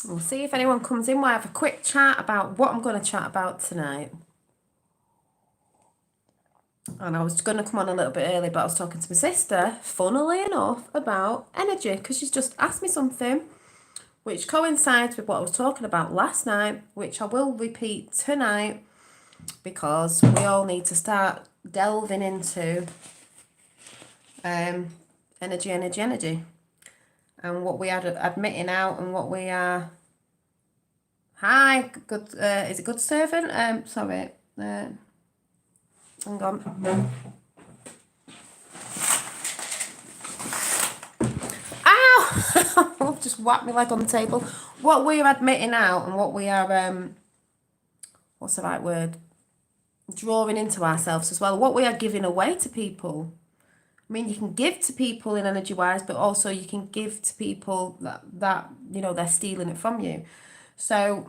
We'll see if anyone comes in. We'll have a quick chat about what I'm going to chat about tonight. And I was going to come on a little bit early, but I was talking to my sister, funnily enough, about energy, because she's just asked me something which coincides with what I was talking about last night, which I will repeat tonight, because we all need to start delving into energy, and what we are admitting out and what we are. Hi, good. Is it good servant? Sorry. Hang on. Ow! Just whacked my leg on the table. What we are admitting out and what we are what's the right word? Drawing into ourselves as well. What we are giving away to people. I mean, you can give to people in energy wise, but also you can give to people that you know they're stealing it from you. So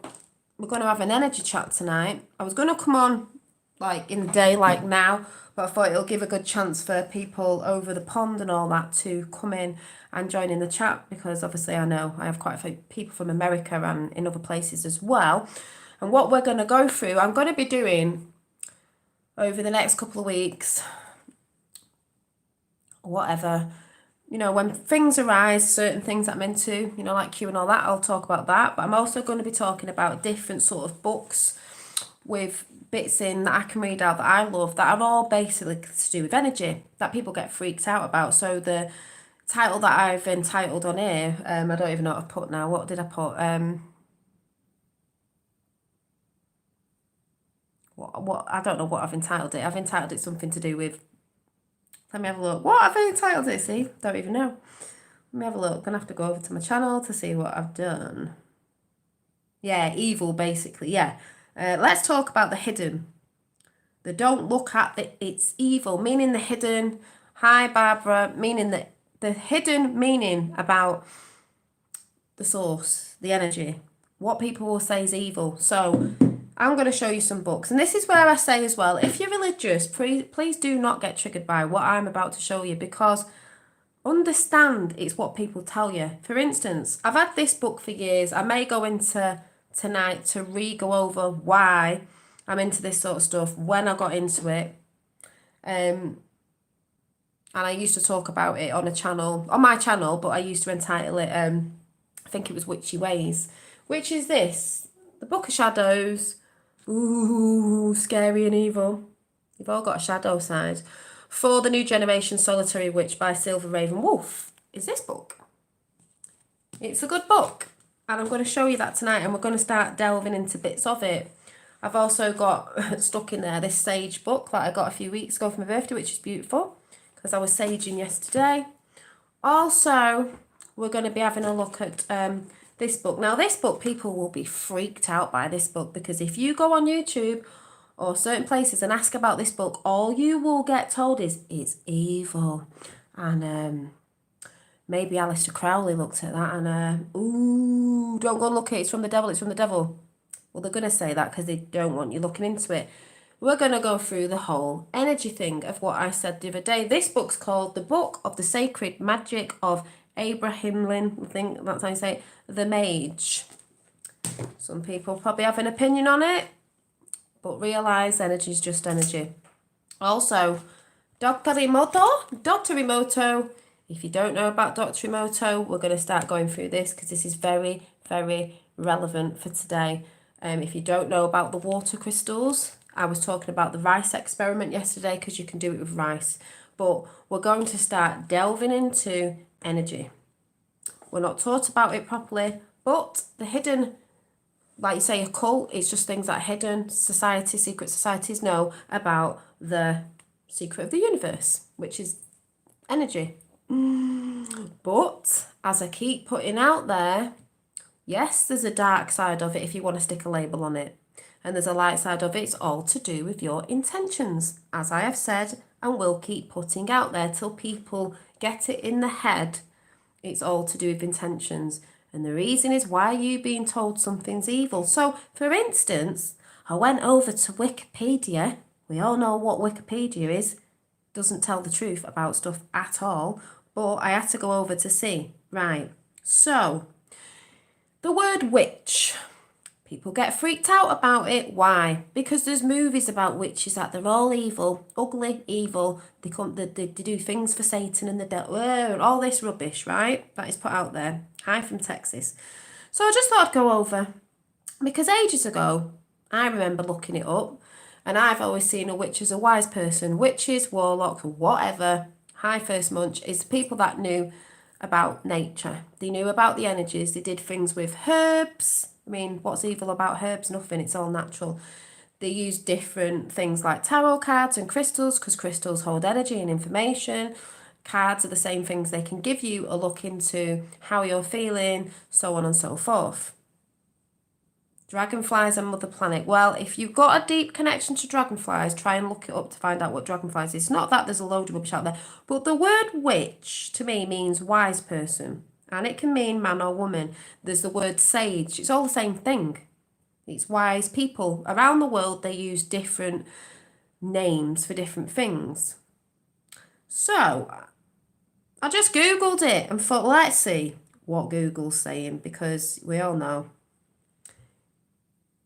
we're going to have an energy chat tonight. I was going to come on like in the day, like now, but I thought it'll give a good chance for people over the pond and all that to come in and join in the chat, because obviously I know I have quite a few people from America and in other places as well. And what we're going to go through, I'm going to be doing over the next couple of weeks, whatever, you know, when things arise, certain things that I'm into, you know, like Q and all that, I'll talk about that. But I'm also going to be talking about different sort of books with bits in that I can read out that I love, that are all basically to do with energy, that people get freaked out about. So the title that I've entitled on here, I don't even know what I've put now. What did I put? What I don't know what I've entitled it. I've entitled it something to do with. Let me have a look. What have I entitled it? See, don't even know. Let me have a look. I'm gonna have to go over to my channel to see what I've done. Yeah, evil, basically. Yeah. Let's talk about the hidden. The don't look at it's evil, meaning the hidden. Hi, Barbara, meaning the hidden meaning about the source, the energy. What people will say is evil. So I'm going to show you some books. And this is where I say as well, if you're religious, please do not get triggered by what I'm about to show you, because understand it's what people tell you. For instance, I've had this book for years. I may go into tonight to go over why I'm into this sort of stuff, when I got into it. And I used to talk about it on my channel, but I used to entitle it, I think it was Witchy Ways, which is this, the Book of Shadows. Ooh, scary and evil. You've all got a shadow side. For the New Generation Solitary Witch by Silver Raven Wolf is this book. It's a good book, and I'm going to show you that tonight, and we're going to start delving into bits of it. I've also got stuck in there this sage book that I got a few weeks ago for my birthday, which is beautiful, because I was saging yesterday. Also, we're going to be having a look at this book. Now, this book, people will be freaked out by this book, because if you go on YouTube or certain places and ask about this book, all you will get told is it's evil. And maybe Aleister Crowley looked at that and, ooh, don't go and look at it. It's from the devil. It's from the devil. Well, they're going to say that because they don't want you looking into it. We're going to go through the whole energy thing of what I said the other day. This book's called The Book of the Sacred Magic of Abraham Lincoln. I think that's how you say it. The Mage. Some people probably have an opinion on it, but realise energy is just energy. Also, Dr. Emoto. If you don't know about Dr. Emoto, we're going to start going through this, because this is very, very relevant for today. If you don't know about the water crystals, I was talking about the rice experiment yesterday, because you can do it with rice. But we're going to start delving into energy. We're not taught about it properly, but the hidden, like you say, a cult, it's just things that hidden societies, secret societies know about the secret of the universe, which is energy. But as I keep putting out there, yes, there's a dark side of it if you want to stick a label on it. And there's a light side of it. It's all to do with your intentions, as I have said and will keep putting out there till people get it in the head. It's all to do with intentions. And the reason is, why are you being told something's evil? So, for instance, I went over to Wikipedia. We all know what Wikipedia is. Doesn't tell the truth about stuff at all. But I had to go over to see. Right. So, The word witch. People get freaked out about it. Why? Because there's movies about witches that they're all evil, ugly, evil. They do things for Satan and the devil, and all this rubbish, right? That is put out there. Hi from Texas. So I just thought I'd go over, because ages ago, I remember looking it up, and I've always seen a witch as a wise person. Witches, warlocks, whatever, high first munch, is people that knew about nature. They knew about the energies. They did things with herbs. I mean, what's evil about herbs? Nothing. It's all natural. They use different things like tarot cards and crystals, because crystals hold energy and information. Cards are the same things. They can give you a look into how you're feeling, so on and so forth. Dragonflies and Mother Planet. Well, if you've got a deep connection to dragonflies, try and look it up to find out what dragonflies is. Not that there's a load of rubbish out there, but the word witch to me means wise person. And it can mean man or woman. There's the word sage. It's all the same thing. It's wise people. Around the world, they use different names for different things. So, I just Googled it and thought, let's see what Google's saying, because we all know.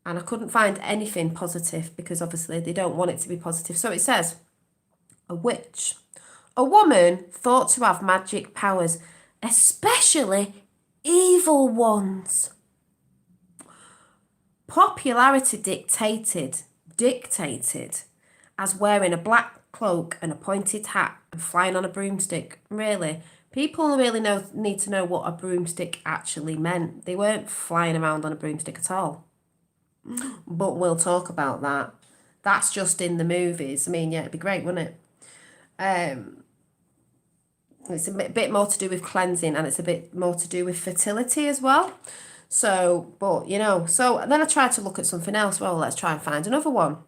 And I couldn't find anything positive, because obviously they don't want it to be positive. So it says, a witch. A woman thought to have magic powers, especially evil ones. Popularity dictated as wearing a black cloak and a pointed hat and flying on a broomstick. Really, people really need to know what a broomstick actually meant. They weren't flying around on a broomstick at all. But we'll talk about that. That's just in the movies. I mean, yeah, it'd be great, wouldn't it? It's a bit more to do with cleansing, and it's a bit more to do with fertility as well. So, but, so then I tried to look at something else. Well, let's try and find another one.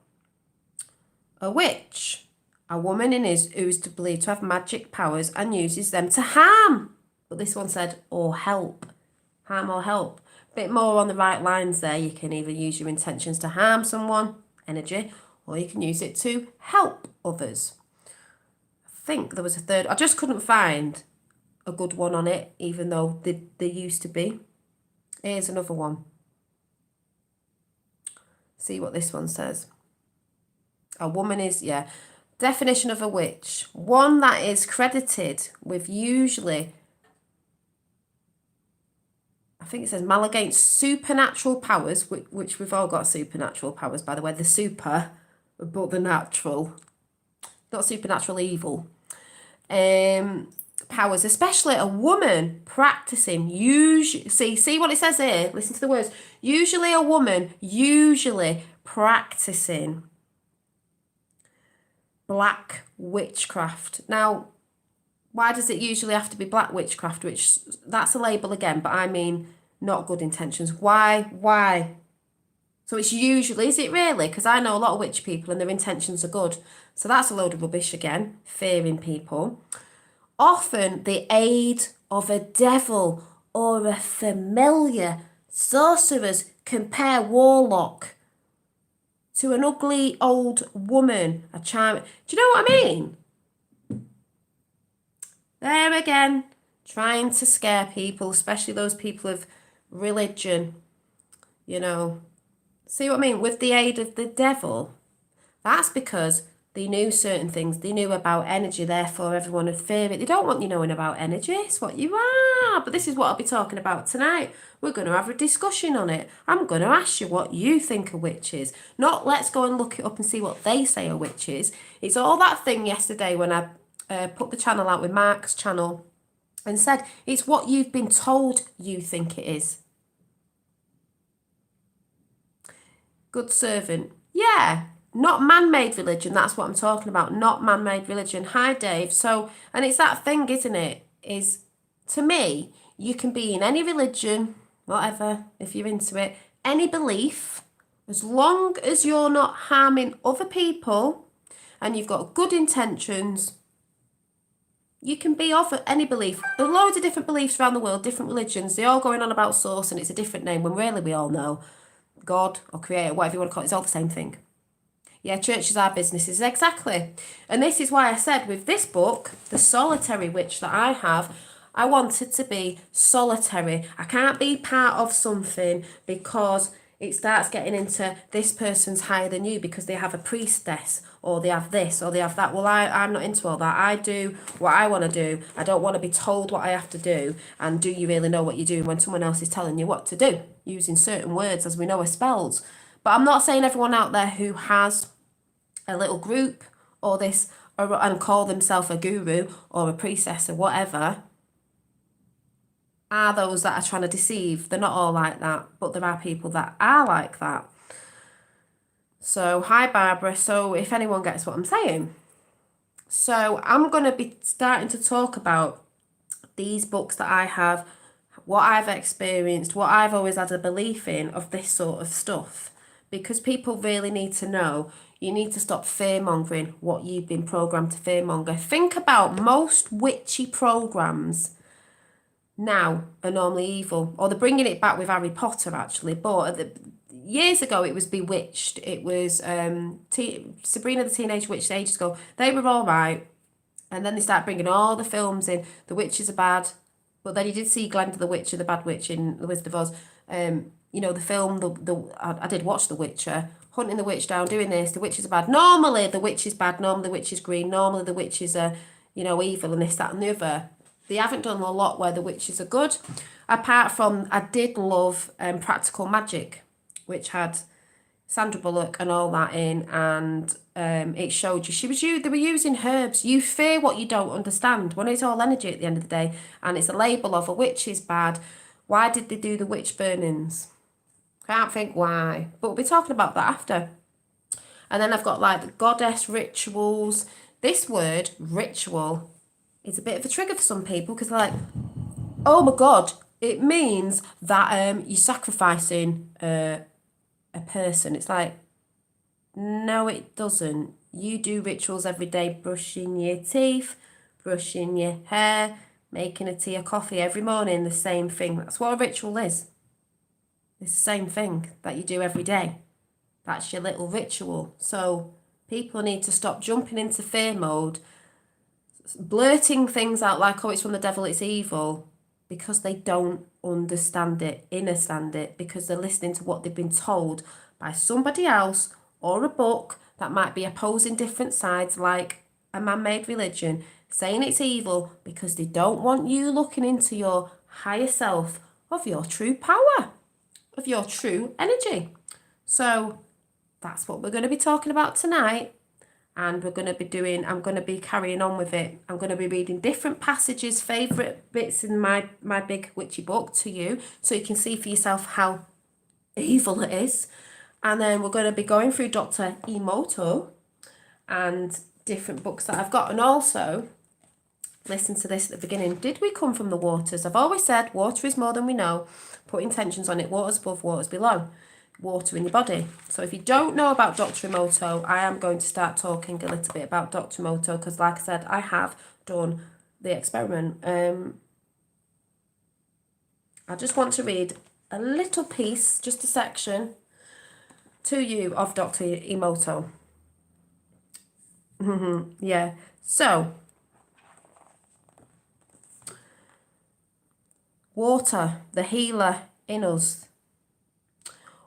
A witch. A woman who's believed to have magic powers and uses them to harm. But this one said, or help. Harm or help. Bit more on the right lines there. You can either use your intentions to harm someone, energy, or you can use it to help others. I think there was a third. I just couldn't find a good one on it, even though they used to be. Here's another one. See what this one says. A woman is, definition of a witch. One that is credited with usually, I think it says malagates supernatural powers, which we've all got supernatural powers, by the way. The super, but the natural. Not supernatural evil. Powers, especially a woman practicing, see what it says here? Listen to the words. Usually a woman, practicing black witchcraft. Now, why does it usually have to be black witchcraft? Which, that's a label again, but I mean not good intentions. Why? So it's usually, is it really? Because I know a lot of witch people and their intentions are good. So that's a load of rubbish again, fearing people. Often the aid of a devil or a familiar. Sorcerers compare warlock to an ugly old woman, a charm. Do you know what I mean? There again, trying to scare people, especially those people of religion. See what I mean? With the aid of the devil. That's because they knew certain things. They knew about energy, therefore everyone would fear it. They don't want you knowing about energy. It's what you are. But this is what I'll be talking about tonight. We're going to have a discussion on it. I'm going to ask you what you think a witch is. Not let's go and look it up and see what they say a witch is. It's all that thing yesterday when I put the channel out with Mark's channel and said it's what you've been told you think it is. Good servant. Yeah. Not man-made religion, that's what I'm talking about. Not man-made religion. Hi, Dave. So, and it's that thing, isn't it? Is, to me, you can be in any religion, whatever, if you're into it, any belief, as long as you're not harming other people and you've got good intentions, you can be of any belief. There are loads of different beliefs around the world, different religions. They're all going on about source and it's a different name when really we all know God or creator, whatever you want to call it, it's all the same thing. Yeah, churches are businesses, exactly. And this is why I said with this book, The Solitary Witch that I have, I want it to be solitary. I can't be part of something because it starts getting into this person's higher than you because they have a priestess or they have this or they have that. Well, I'm not into all that. I do what I want to do. I don't want to be told what I have to do. And do you really know what you're doing when someone else is telling you what to do? Using certain words as we know are spells. But I'm not saying everyone out there who has a little group or this and call themselves a guru or a priestess or whatever are those that are trying to deceive. They're not all like that, but there are people that are like that. So, hi Barbara. So, if anyone gets what I'm saying. So, I'm going to be starting to talk about these books that I have, what I've experienced, what I've always had a belief in of this sort of stuff. Because people really need to know, you need to stop fear-mongering what you've been programmed to fear-monger. Think about most witchy programs now are normally evil, or they're bringing it back with Harry Potter actually, but years ago it was Bewitched, it was Sabrina the Teenage Witch ages ago. They were all right, and then they start bringing all the films in. The witches are bad, but then you did see Glenda the Witch and the Bad Witch in The Wizard of Oz. You know, the film, I did watch The Witcher, hunting the witch down, doing this, the witches are bad. Normally the witch is bad, normally the witch is green, normally the witches are, you know, evil and this, that and the other. They haven't done a lot where the witches are good. Apart from, I did love Practical Magic, which had Sandra Bullock and all that in, and it showed you, they were using herbs. You fear what you don't understand. When it's all energy at the end of the day, and it's a label of a witch is bad. Why did they do the witch burnings? Can't think why, but we'll be talking about that after. And then I've got like the goddess rituals. This word, ritual, is a bit of a trigger for some people because they're like, oh my God, it means that you're sacrificing a person. It's like, no, it doesn't. You do rituals every day, brushing your teeth, brushing your hair, making a tea or coffee every morning, the same thing. That's what a ritual is. It's the same thing that you do every day. That's your little ritual. So people need to stop jumping into fear mode, blurting things out like, oh, it's from the devil, it's evil, because they don't understand it, understand it, because they're listening to what they've been told by somebody else or a book that might be opposing different sides, like a man-made religion, saying it's evil because they don't want you looking into your higher self of your true power, of your true energy. So that's what we're going to be talking about tonight. And we're going to be doing, I'm going to be carrying on with it. I'm going to be reading different passages, favourite bits in my big witchy book to you, so you can see for yourself how evil it is. And then we're going to be going through Dr. Emoto and different books that I've got. And also, listen to this at the beginning. Did we come from the waters? I've always said water is more than we know. Put intentions on it. Waters above, waters below. Water in your body. So if you don't know about Dr. Emoto, I am going to start talking a little bit about Dr. Emoto because, like I said, I have done the experiment. I just want to read a little piece, just a section, to you of Dr. Emoto. Yeah. So, water, the healer in us.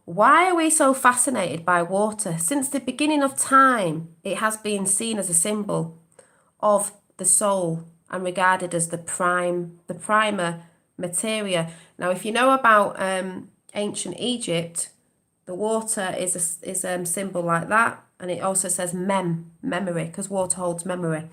Why are we so fascinated by water? Since the beginning of time, it has been seen as a symbol of the soul and regarded as the primer materia. Now, if you know about ancient Egypt, the water is a symbol like that, and it also says memory, because water holds memory.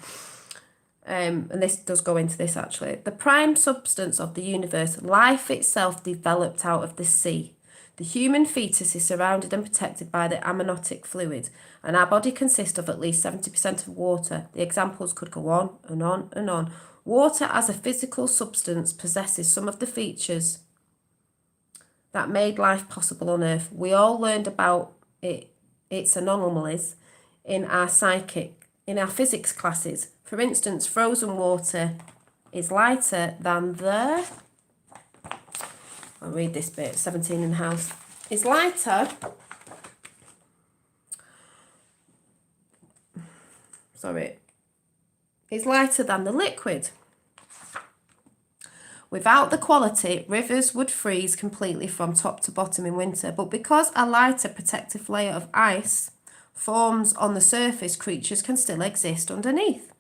And this does go into this actually. The prime substance of the universe, life itself developed out of the sea. The human fetus is surrounded and protected by the amniotic fluid, and our body consists of at least 70% of water. The examples could go on and on and on. Water as a physical substance possesses some of the features that made life possible on Earth. We all learned about its anomalies in our physics classes. For instance, frozen water is lighter than the... I'll read this bit, 17 in the house. It's lighter... Sorry. It's lighter than the liquid. Without the quality, rivers would freeze completely from top to bottom in winter. But because a lighter protective layer of ice forms on the surface, creatures can still exist underneath.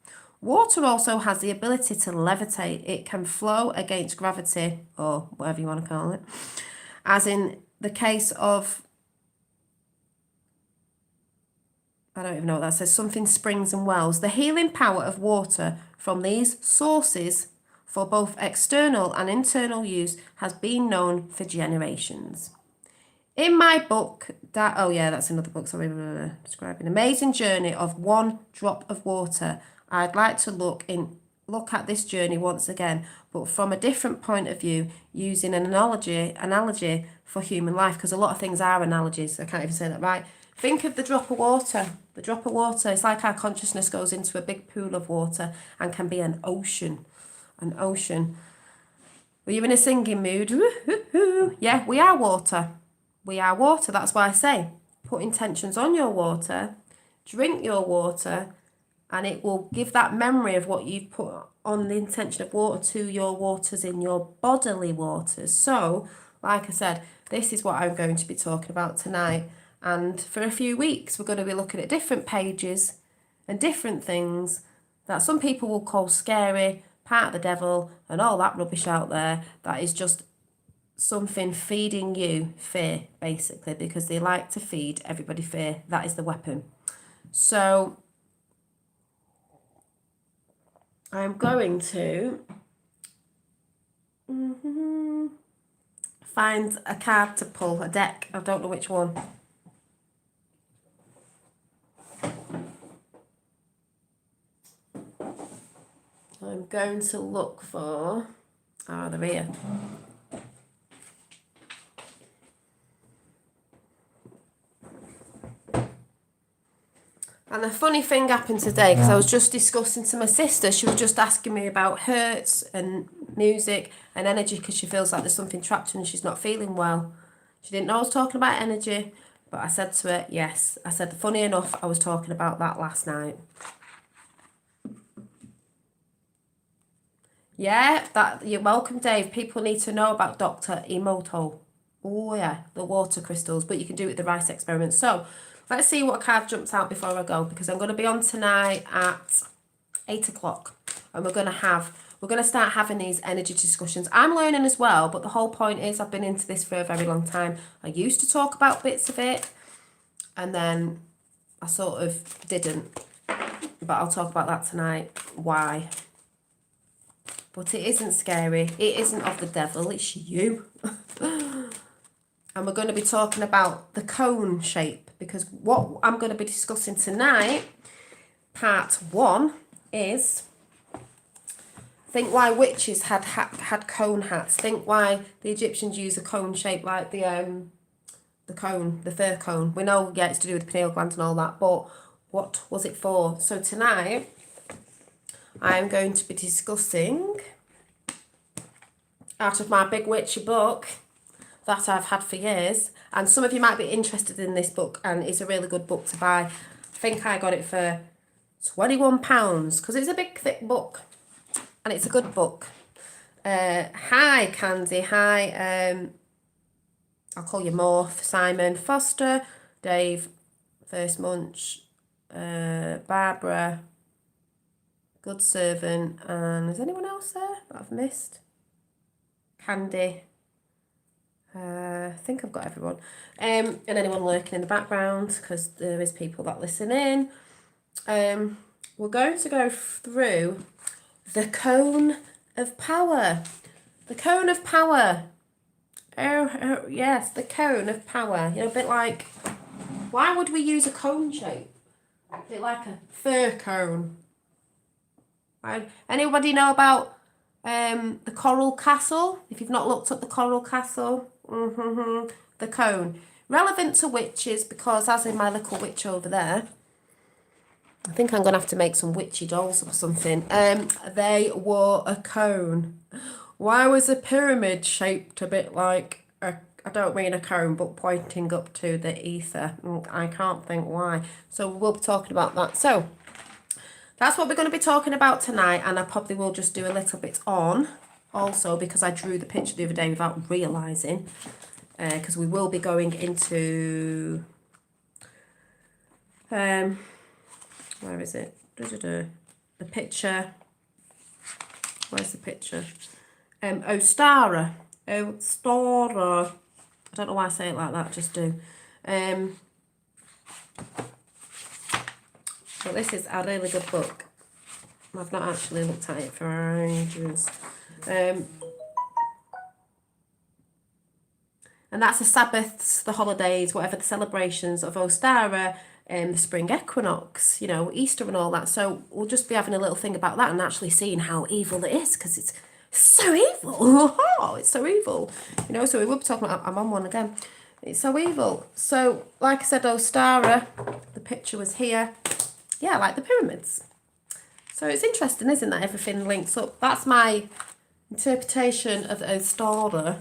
Water also has the ability to levitate. It can flow against gravity, or whatever you want to call it, as in the case of, I don't even know what that says, something springs and wells. The healing power of water from these sources for both external and internal use has been known for generations. In my book, that's another book, sorry, describing Amazing Journey of One Drop of Water, I'd like to look at this journey once again, but from a different point of view, using an analogy for human life, because a lot of things are analogies. I can't even say that right. Think of the drop of water. The drop of water, it's like our consciousness goes into a big pool of water and can be an ocean. An ocean. Were you in a singing mood? Yeah, we are water. We are water. That's why I say, put intentions on your water, drink your water, and it will give that memory of what you've put on the intention of water to your waters in your bodily waters. So, like I said, this is what I'm going to be talking about tonight. And for a few weeks, we're going to be looking at different pages and different things that some people will call scary, part of the devil, and all that rubbish out there that is just something feeding you fear, basically, because they like to feed everybody fear. That is the weapon. So I'm going to find a card to pull, a deck. I don't know which one. I'm going to look for, they're here. And a funny thing happened today, because I was just discussing to my sister. She was just asking me about hurts and music and energy, because she feels like there's something trapped in her and she's not feeling well. She didn't know I was talking about energy, but I said to her, yes. I said, funny enough, I was talking about that last night. Yeah, you're welcome, Dave. People need to know about Dr. Emoto. Oh, yeah, the water crystals, but you can do it with the rice experiment. So, let's see what card jumps out before I go, because I'm going to be on tonight at 8 o'clock, and we're going to start having these energy discussions. I'm learning as well, but the whole point is I've been into this for a very long time. I used to talk about bits of it, and then I sort of didn't, but I'll talk about that tonight, why. But it isn't scary. It isn't of the devil. It's you. And we're going to be talking about the cone shape, because what I'm going to be discussing tonight, part 1, is think why witches had cone hats. Think why the Egyptians used a cone shape like the cone, the fir cone. We know, yeah, it's to do with the pineal gland and all that, but what was it for? So tonight, I'm going to be discussing, out of my big witchy book that I've had for years, and some of you might be interested in this book, and it's a really good book to buy. I think I got it for £21, because it's a big thick book, and it's a good book. Hi Candy, hi, I'll call you Morph, Simon, Foster, Dave, First Munch, Barbara, Good Servant, and is anyone else there that I've missed? Candy. I think I've got everyone. And anyone lurking in the background, because there is people that listen in. We're going to go through the cone of power. The cone of power. Oh, yes, the cone of power. You know, a bit like, why would we use a cone shape? A bit like a fir cone. Anybody know about the Coral Castle? If you've not looked up the Coral Castle, the cone. Relevant to witches, because as in my little witch over there, I think I'm going to have to make some witchy dolls or something. They wore a cone. Why was a pyramid shaped a bit like I don't mean a cone, but pointing up to the ether? I can't think why. So we'll be talking about that. So that's what we're going to be talking about tonight, and I probably will just do a little bit on. also because I drew the picture the other day without realising, because we will be going into, where is it? The picture, where's the picture? Ostara. Ostara. I don't know why I say it like that, just do. But this is a really good book. I've not actually looked at it for ages. And that's the Sabbaths, the holidays, whatever the celebrations of Ostara, the spring equinox, you know, Easter and all that. So we'll just be having a little thing about that and actually seeing how evil it is, because it's so evil. Oh, it's so evil. You know, so we will be talking about, I'm on one again. It's so evil. So, like I said, Ostara, the picture was here. Yeah, like the pyramids. So it's interesting, isn't it? Everything links up. That's my interpretation of Ostara,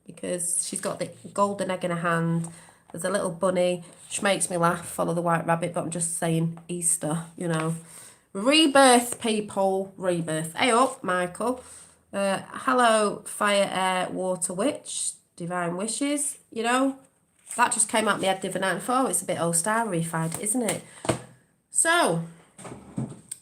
because she's got the golden egg in her hand. There's a little bunny, which makes me laugh, follow the white rabbit, but I'm just saying Easter, you know. Rebirth, people, rebirth. Hey up, Michael. Hello, fire, air, water witch, divine wishes, you know. That just came out my head the other night. Oh, it's a bit Ostara-ified, isn't it? So,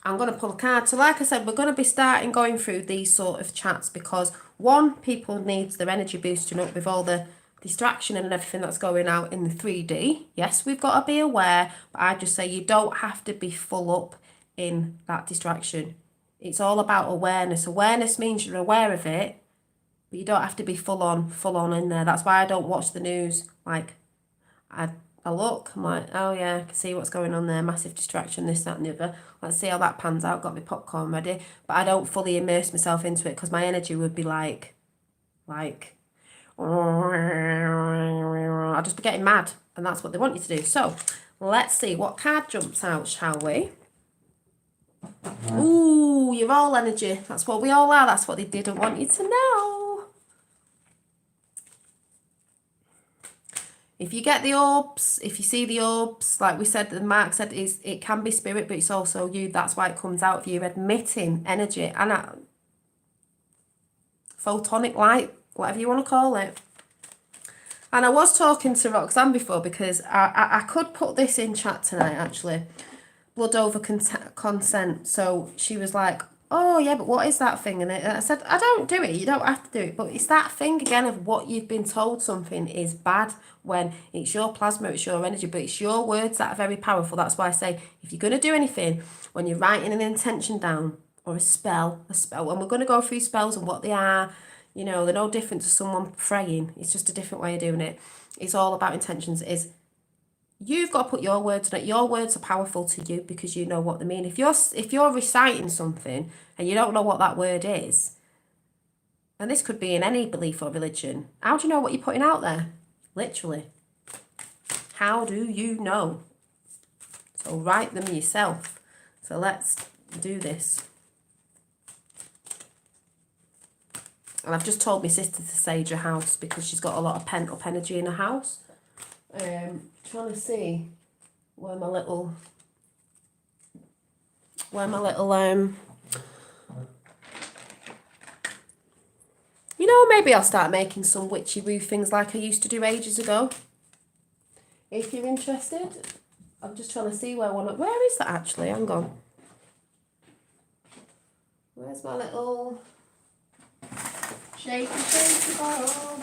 I'm going to pull a card. So like I said, we're going to be starting going through these sort of chats because, one, people needs their energy boosting up with all the distraction and everything that's going out in the 3D. Yes, we've got to be aware, but I just say you don't have to be full up in that distraction. It's all about awareness. Awareness means you're aware of it, but you don't have to be full on in there. That's why I don't watch the news. Like, I look, I'm like, oh yeah, I can see what's going on there, massive distraction, this, that and the other. Let's see how that pans out, got my popcorn ready. But I don't fully immerse myself into it because my energy would be like, I'll just be getting mad. And that's what they want you to do. So, let's see what card jumps out, shall we? Ooh, you're all energy. That's what we all are. That's what they didn't want you to know. If you get the orbs, if you see the orbs, like we said, Mark said, it can be spirit, but it's also you. That's why it comes out of you, admitting energy and photonic light, whatever you want to call it. And I was talking to Roxanne before because I could put this in chat tonight, actually. Blood over consent. So she was like, oh yeah, but what is that thing? And I said, I don't do it. You don't have to do it. But it's that thing again of what you've been told something is bad when it's your plasma, it's your energy, but it's your words that are very powerful. That's why I say, if you're going to do anything, when you're writing an intention down or a spell, and we're going to go through spells and what they are, you know, they're no different to someone praying. It's just a different way of doing it. It's all about intentions. You've got to put your words on it. Your words are powerful to you because you know what they mean. If you're reciting something and you don't know what that word is, and this could be in any belief or religion, how do you know what you're putting out there? Literally. How do you know? So write them yourself. So let's do this. And I've just told my sister to sage her house because she's got a lot of pent-up energy in her house. Trying to see where my little you know, maybe I'll start making some witchy woo things like I used to do ages ago. If you're interested, I'm just trying to see where is that actually? Hang on. Where's my little shaky ball?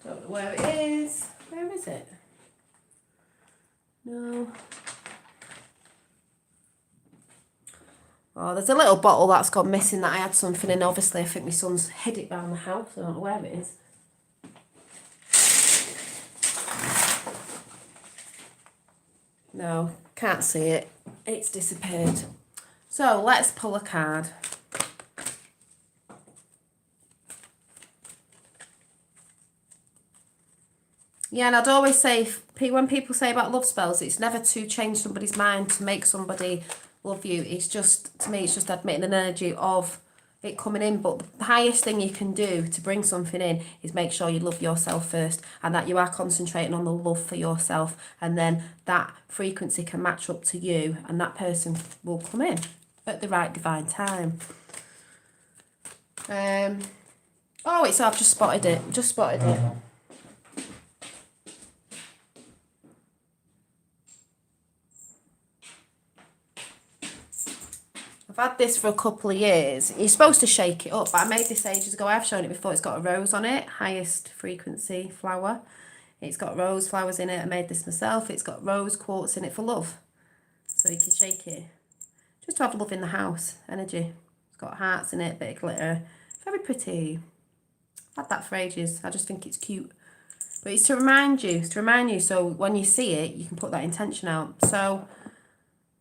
Don't know where it is. Where is it? No. Oh, there's a little bottle that's gone missing that I had something in. Obviously, I think my son's hid it around the house. I don't know where it is. No, can't see it. It's disappeared. So, let's pull a card. Yeah, and I'd always say, when people say about love spells, it's never to change somebody's mind, to make somebody love you. It's just, to me, it's just admitting an energy of it coming in, but the highest thing you can do to bring something in is make sure you love yourself first, and that you are concentrating on the love for yourself, and then that frequency can match up to you, and that person will come in at the right divine time. Oh, I've just spotted it. I've had this for a couple of years. You're supposed to shake it up, but I made this ages ago. I've shown it before. It's got a rose on it, highest frequency flower. It's got rose flowers in it. I made this myself. It's got rose quartz in it for love. So you can shake it. Just to have love in the house, energy. It's got hearts in it, bit of glitter. Very pretty. I've had that for ages. I just think it's cute. But it's to remind you, so when you see it, you can put that intention out. So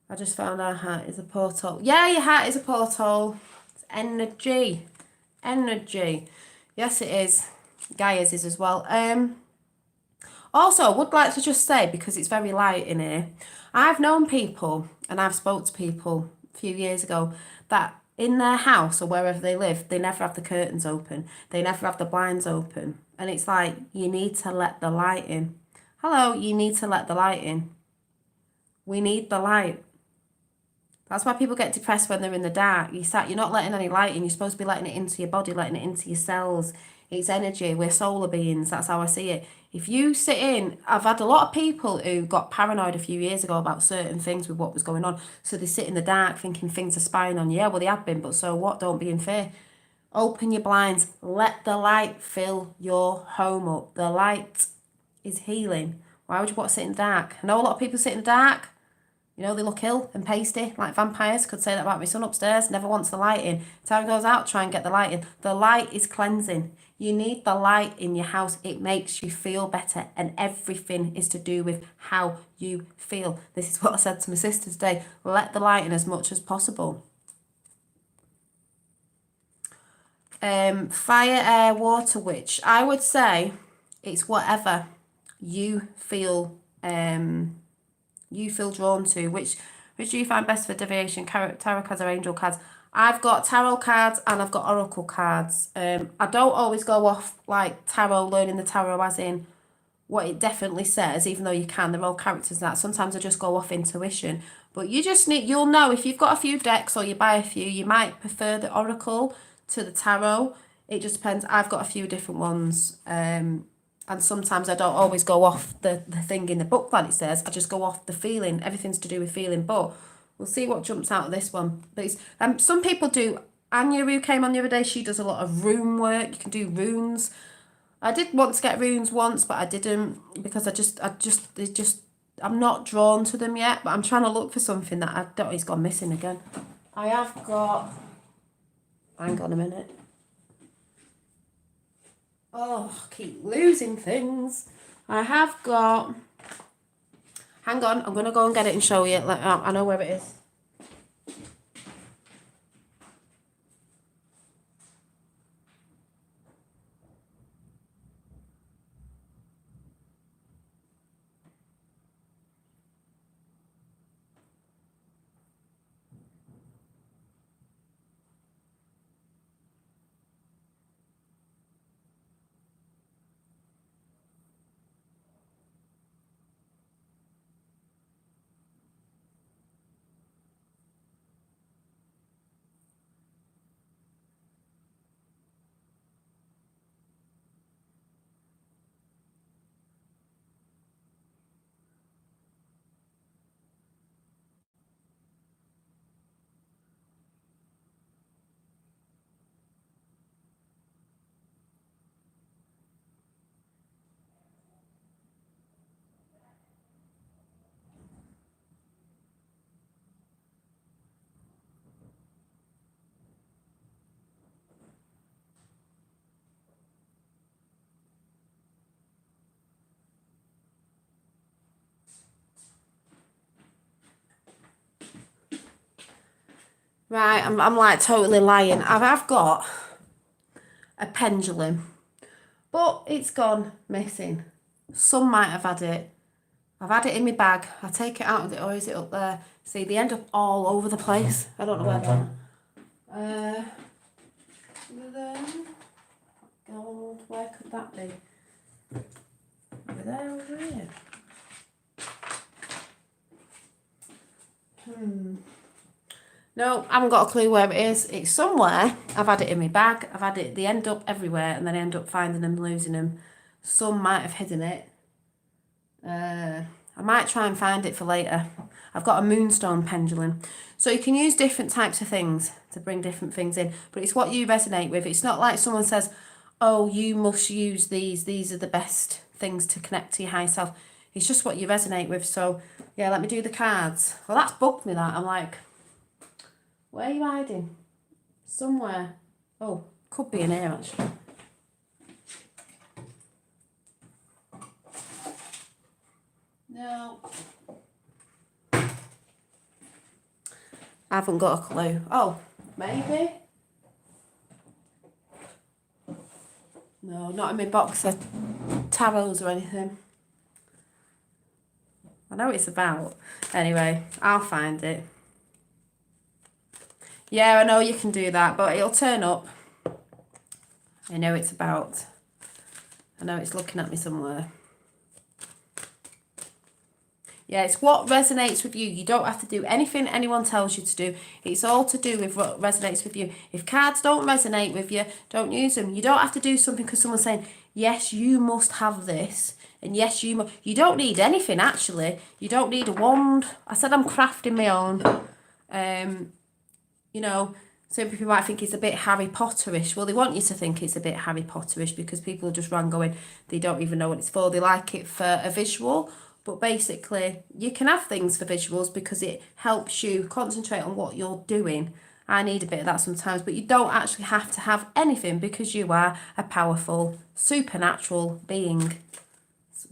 I just found our heart is a portal. Yeah, your heart is a portal. It's energy. Energy. Yes, it is. Gaia's is as well. Also, I would like to just say, because it's very light in here, I've known people, and I've spoke to people a few years ago, that in their house or wherever they live, they never have the curtains open. They never have the blinds open. And it's like, you need to let the light in. Hello, you need to let the light in. We need the light. That's why people get depressed when they're in the dark. You're not letting any light in. You're supposed to be letting it into your body, letting it into your cells. It's energy. We're solar beings. That's how I see it. If you sit in, I've had a lot of people who got paranoid a few years ago about certain things with what was going on. So they sit in the dark thinking things are spying on you. Yeah, well, they have been, but so what? Don't be in fear. Open your blinds. Let the light fill your home up. The light is healing. Why would you want to sit in the dark? I know a lot of people sit in the dark. You know, they look ill and pasty, like vampires. Could say that about my son upstairs. Never wants the light in. Time goes out, try and get the light in. The light is cleansing. You need the light in your house. It makes you feel better. And everything is to do with how you feel. This is what I said to my sister today. Let the light in as much as possible. Fire, air, water witch. I would say it's whatever you feel drawn to. Which do you find best for divination? Tarot cards or angel cards? I've got tarot cards and I've got oracle cards. I don't always go off like tarot, learning the tarot as in what it definitely says, even though you can, they're all characters and that. Sometimes I just go off intuition. But you'll know if you've got a few decks or you buy a few, you might prefer the oracle to the tarot. It just depends. I've got a few different ones. And sometimes I don't always go off the thing in the book that it says. I just go off the feeling. Everything's to do with feeling. But we'll see what jumps out of this one. But some people do. Anya, who came on the other day, she does a lot of rune work. You can do runes. I did want to get runes once, but I didn't because I'm not drawn to them yet. But I'm trying to look for something that I don't. It's gone missing again. I have got. Hang on a minute. Oh, I keep losing things. I have got. Hang on, I'm gonna go and get it and show you. I know where it is. Right, I'm like totally lying. I've got a pendulum, but it's gone missing. Some might have had it. I've had it in my bag. I take it out of it, or is it up there? See, they end up all over the place. I don't know where they are. Over there. God, where could that be? Over there, over here. No, I haven't got a clue where it is. It's somewhere. I've had it in my bag. I've had it. They end up everywhere, and then I end up finding them, losing them. Some might have hidden it. I might try and find it for later. I've got a moonstone pendulum. So you can use different types of things to bring different things in, but it's what you resonate with. It's not like someone says, oh, you must use these are the best things to connect to your higher self. It's just what you resonate with. So yeah, let me do the cards. Well, that's bugged me, that. I'm like, where are you hiding? Somewhere. Oh, could be in here actually. No. I haven't got a clue. Oh, maybe. No, not in my box of tarots or anything. I know what it's about. Anyway, I'll find it. Yeah, I know you can do that, but it'll turn up. I know it's about. I know it's looking at me somewhere. Yeah, it's what resonates with you. You don't have to do anything anyone tells you to do. It's all to do with what resonates with you. If cards don't resonate with you, don't use them. You don't have to do something because someone's saying, yes, you must have this. And yes, you must. You don't need anything, actually. You don't need a wand. I said I'm crafting my own. You know, some people might think it's a bit Harry Potterish. Well, they want you to think it's a bit Harry Potterish because people just run going, they don't even know what it's for. They like it for a visual. But basically, you can have things for visuals because it helps you concentrate on what you're doing. I need a bit of that sometimes, but you don't actually have to have anything because you are a powerful, supernatural being.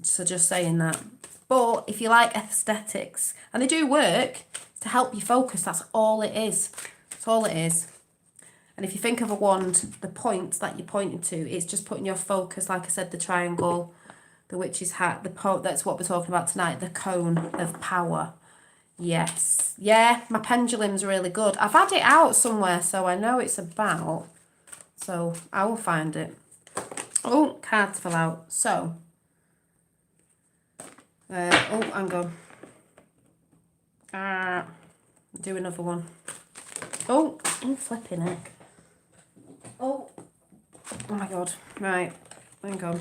So just saying that. But if you like aesthetics, and they do work to help you focus, that's all it is. That's all it is. And if you think of a wand, the point that you're pointing to, it's just putting your focus, like I said, the triangle, the witch's hat, that's what we're talking about tonight, the cone of power. Yes. Yeah, my pendulum's really good. I've had it out somewhere, so I know it's about. So I will find it. Oh, cards fell out. So. Oh, hang on. Do another one. Oh, I'm flipping it. Oh my God. Right, hang on.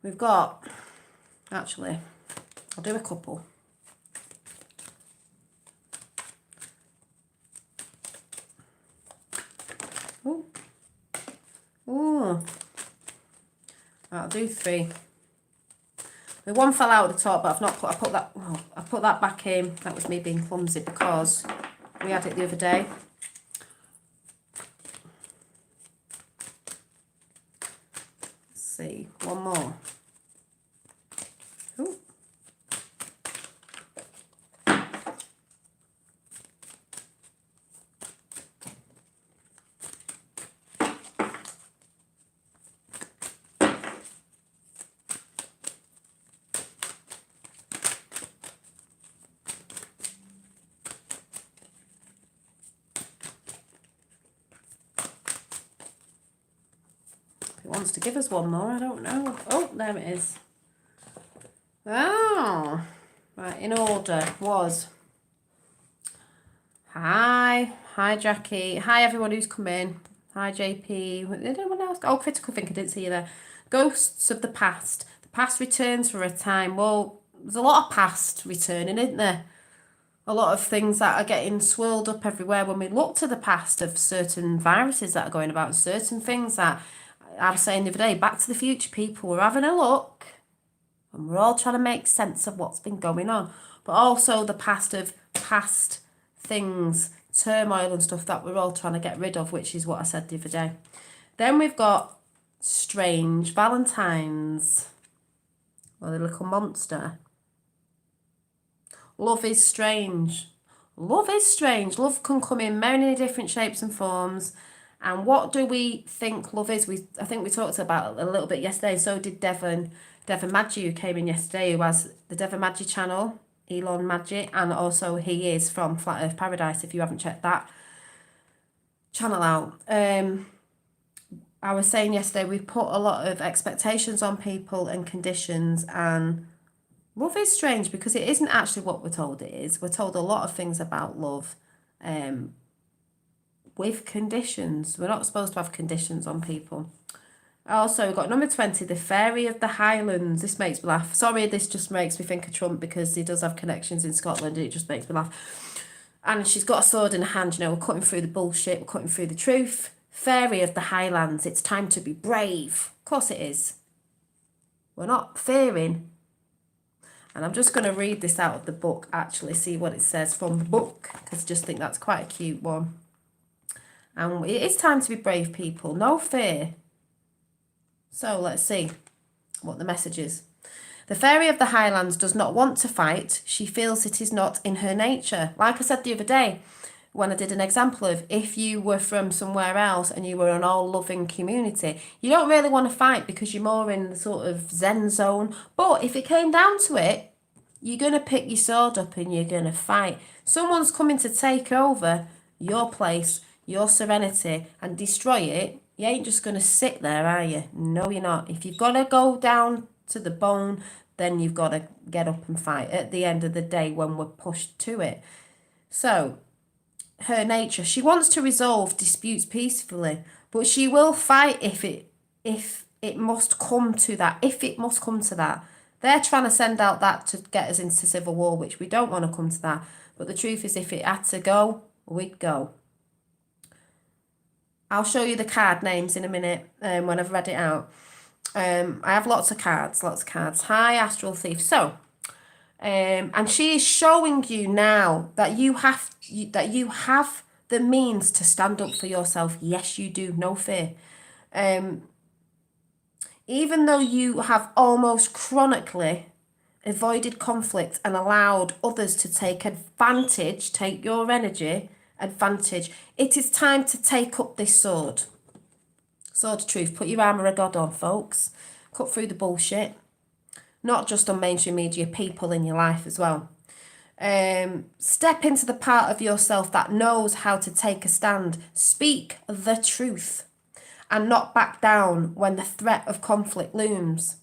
We've got, actually, I'll do a couple. Oh, oh, I'll do 3. The one fell out at the top, but I put that back in. That was me being clumsy because we had it the other day. Let's see, one more. Ooh. It wants to give us one more, I don't know. Oh, there it is. Oh, right, in order was hi Jackie, hi everyone who's come in, hi JP, anyone else? Oh, Critical Think, I didn't see you there. Ghosts of the past returns for a time. Well, there's a lot of past returning, isn't there? A lot of things that are getting swirled up everywhere when we look to the past of certain viruses that are going about, certain things that I was saying the other day, Back to the Future people were having a look and we're all trying to make sense of what's been going on. But also the past of past things, turmoil and stuff that we're all trying to get rid of, which is what I said the other day. Then we've got Strange Valentines, or the little monster. Love is strange. Love is strange. Love can come in many different shapes and forms. And what do we think love is? I think we talked about it a little bit yesterday. So did Devon Maggi, who came in yesterday, who has the Devon Maggi channel. Elon Magic, and also he is from Flat Earth Paradise, if you haven't checked that channel out. I was saying yesterday, we put a lot of expectations on people and conditions, and love is strange because it isn't actually what we're told it is. We're told a lot of things about love with conditions. We're not supposed to have conditions on people. Also, we've got number 20, the Fairy of the Highlands. This makes me laugh. Sorry, this just makes me think of Trump because he does have connections in Scotland and it just makes me laugh. And she's got a sword in her hand, you know, we're cutting through the bullshit, we're cutting through the truth. Fairy of the Highlands, it's time to be brave. Of course it is. We're not fearing. And I'm just going to read this out of the book, actually, see what it says from the book, because I just think that's quite a cute one. And it is time to be brave, people. No fear. So let's see what the message is. The Fairy of the Highlands does not want to fight. She feels it is not in her nature. Like I said the other day, when I did an example of if you were from somewhere else and you were an all-loving community, you don't really want to fight because you're more in the sort of Zen zone. But if it came down to it, you're going to pick your sword up and you're going to fight. Someone's coming to take over your place, your serenity, and destroy it. You ain't just going to sit there, are you? No, you're not. If you've got to go down to the bone, then you've got to get up and fight at the end of the day when we're pushed to it. So, her nature, she wants to resolve disputes peacefully, but she will fight if it must come to that. If it must come to that. They're trying to send out that to get us into civil war, which we don't want to come to that. But the truth is, if it had to go, we'd go. I'll show you the card names in a minute when I've read it out. I have lots of cards. Hi, Astral Thief. So, and she is showing you now that you have the means to stand up for yourself. Yes, you do. No fear. Even though you have almost chronically avoided conflict and allowed others to take your energy advantage, it is time to take up this sword. Sword of truth. Put your armour of God on, folks. Cut through the bullshit. Not just on mainstream media, people in your life as well. Step into the part of yourself that knows how to take a stand. Speak the truth and not back down when the threat of conflict looms.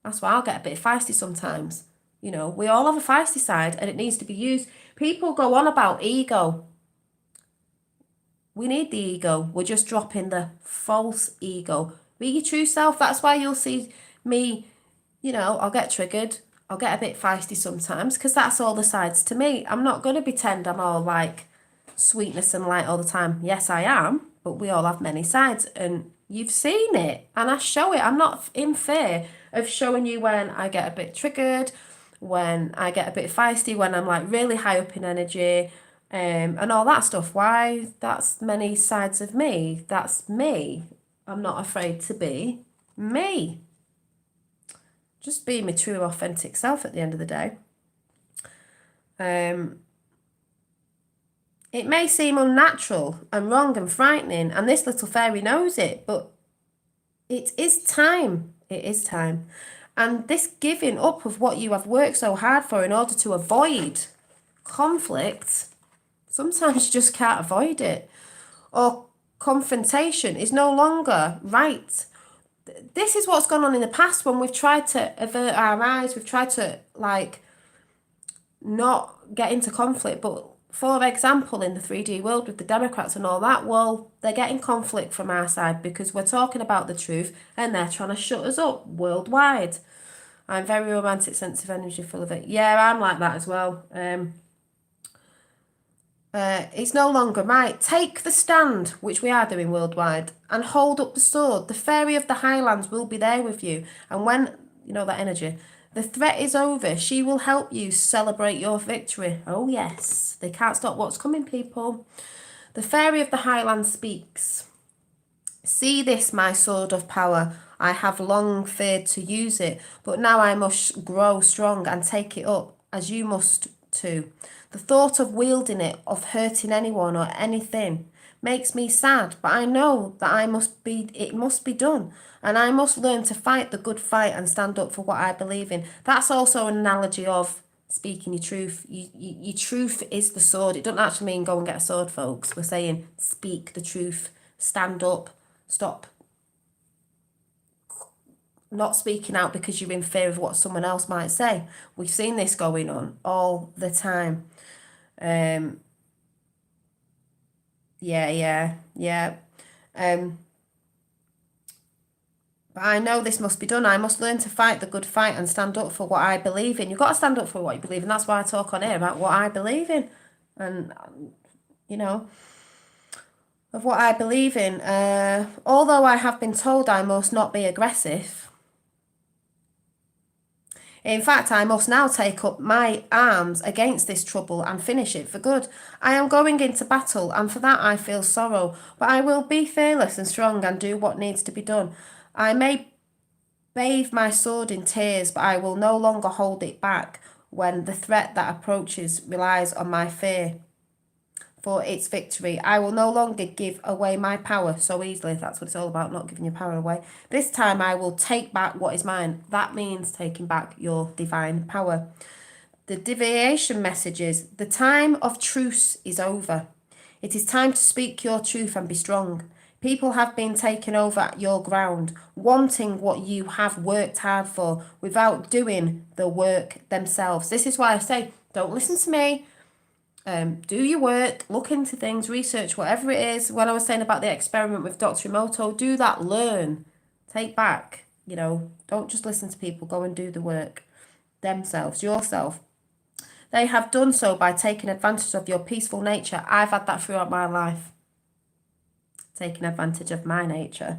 That's why I'll get a bit feisty sometimes. You know, we all have a feisty side and it needs to be used. People go on about ego. We need the ego. We're just dropping the false ego. Be your true self. That's why you'll see me, you know, I'll get triggered. I'll get a bit feisty sometimes because that's all the sides to me. I'm not going to pretend I'm all like sweetness and light all the time. Yes, I am, but we all have many sides and you've seen it and I show it. I'm not in fear of showing you when I get a bit triggered, when I get a bit feisty, when I'm like really high up in energy, and all that stuff. Why? That's many sides of me. That's me. I'm not afraid to be me. Just being my true authentic self at the end of the day. It may seem unnatural and wrong and frightening, and this little fairy knows it, but it is time. It is time. And this giving up of what you have worked so hard for in order to avoid conflict, sometimes you just can't avoid it. Or confrontation is no longer right. This is what's gone on in the past when we've tried to avert our eyes, we've tried to like not get into conflict. But for example, in the 3D world with the Democrats and all that, well, they're getting conflict from our side because we're talking about the truth and they're trying to shut us up worldwide. I'm very romantic, sensitive energy, full of it. Yeah, I'm like that as well. It's no longer right. Take the stand, which we are doing worldwide, and hold up the sword. The Fairy of the Highlands will be there with you. And when, you know, that energy, the threat is over, she will help you celebrate your victory. Oh, yes. They can't stop what's coming, people. The Fairy of the Highlands speaks. See this, my sword of power. I have long feared to use it, but now I must grow strong and take it up, as you must too. The thought of wielding it, of hurting anyone or anything, makes me sad, but I know that it must be done, and I must learn to fight the good fight and stand up for what I believe in. That's also an analogy of speaking your truth. Your truth is the sword. It doesn't actually mean go and get a sword, folks. We're saying speak the truth. Stand up. Stop not speaking out because you're in fear of what someone else might say. We've seen this going on all the time. Yeah. But I know this must be done. I must learn to fight the good fight and stand up for what I believe in. You've got to stand up for what you believe in. That's why I talk on here about what I believe in. And, you know, of what I believe in. Although I have been told I must not be aggressive, in fact, I must now take up my arms against this trouble and finish it for good. I am going into battle, and for that I feel sorrow, but I will be fearless and strong and do what needs to be done. I may bathe my sword in tears, but I will no longer hold it back when the threat that approaches relies on my fear for its victory. I will no longer give away my power so easily. That's what it's all about, not giving your power away. This time I will take back what is mine. That means taking back your divine power. The deviation messages. The time of truce is over. It is time to speak your truth and be strong. People have been taking over your ground, wanting what you have worked hard for without doing the work themselves. This is why I say, don't listen to me. Do your work, look into things, research, whatever it is. When I was saying about the experiment with Dr. Emoto, do that, learn, take back, don't just listen to people, go and do the work themselves, yourself. They have done so by taking advantage of your peaceful nature. I've had that throughout my life, taking advantage of my nature.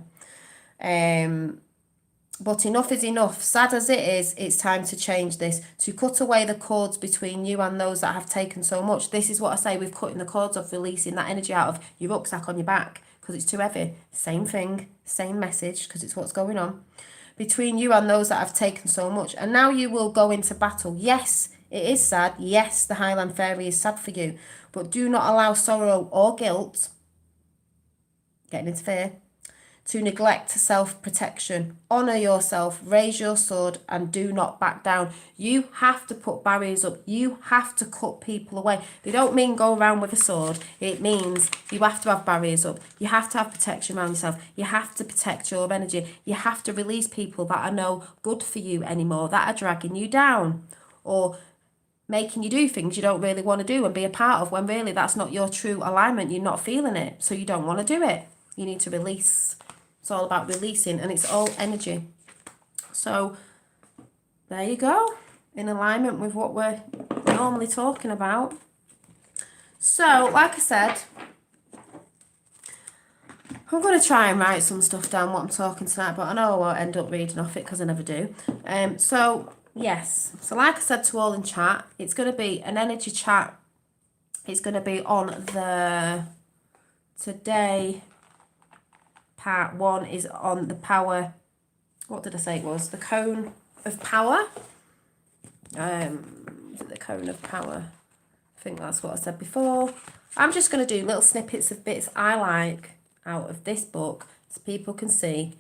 But enough is enough. Sad as it is, it's time to change this, to cut away the cords between you and those that have taken so much. This is what I say with cutting the cords off, releasing that energy out of your rucksack on your back because it's too heavy. Same thing, same message because it's what's going on. Between you and those that have taken so much. And now you will go into battle. Yes, it is sad. Yes, the Highland Fairy is sad for you. But do not allow sorrow or guilt, getting into fear, to neglect self-protection. Honour yourself, raise your sword and do not back down. You have to put barriers up. You have to cut people away. They don't mean go around with a sword. It means you have to have barriers up. You have to have protection around yourself. You have to protect your energy. You have to release people that are no good for you anymore, that are dragging you down or making you do things you don't really want to do and be a part of when really that's not your true alignment. You're not feeling it, so you don't want to do it. You need to release. It's all about releasing and it's all energy. So there you go, in alignment with what we're normally talking about. So like I said, I'm going to try and write some stuff down what I'm talking tonight, but I know I won't end up reading off it because I never do. So yes, so like I said to all in chat, it's going to be an energy chat. It's going to be on the today. Part 1 is on the power. What did I say it was? The cone of power. Is it the cone of power? I think that's what I said before. I'm just going to do little snippets of bits I like out of this book so people can see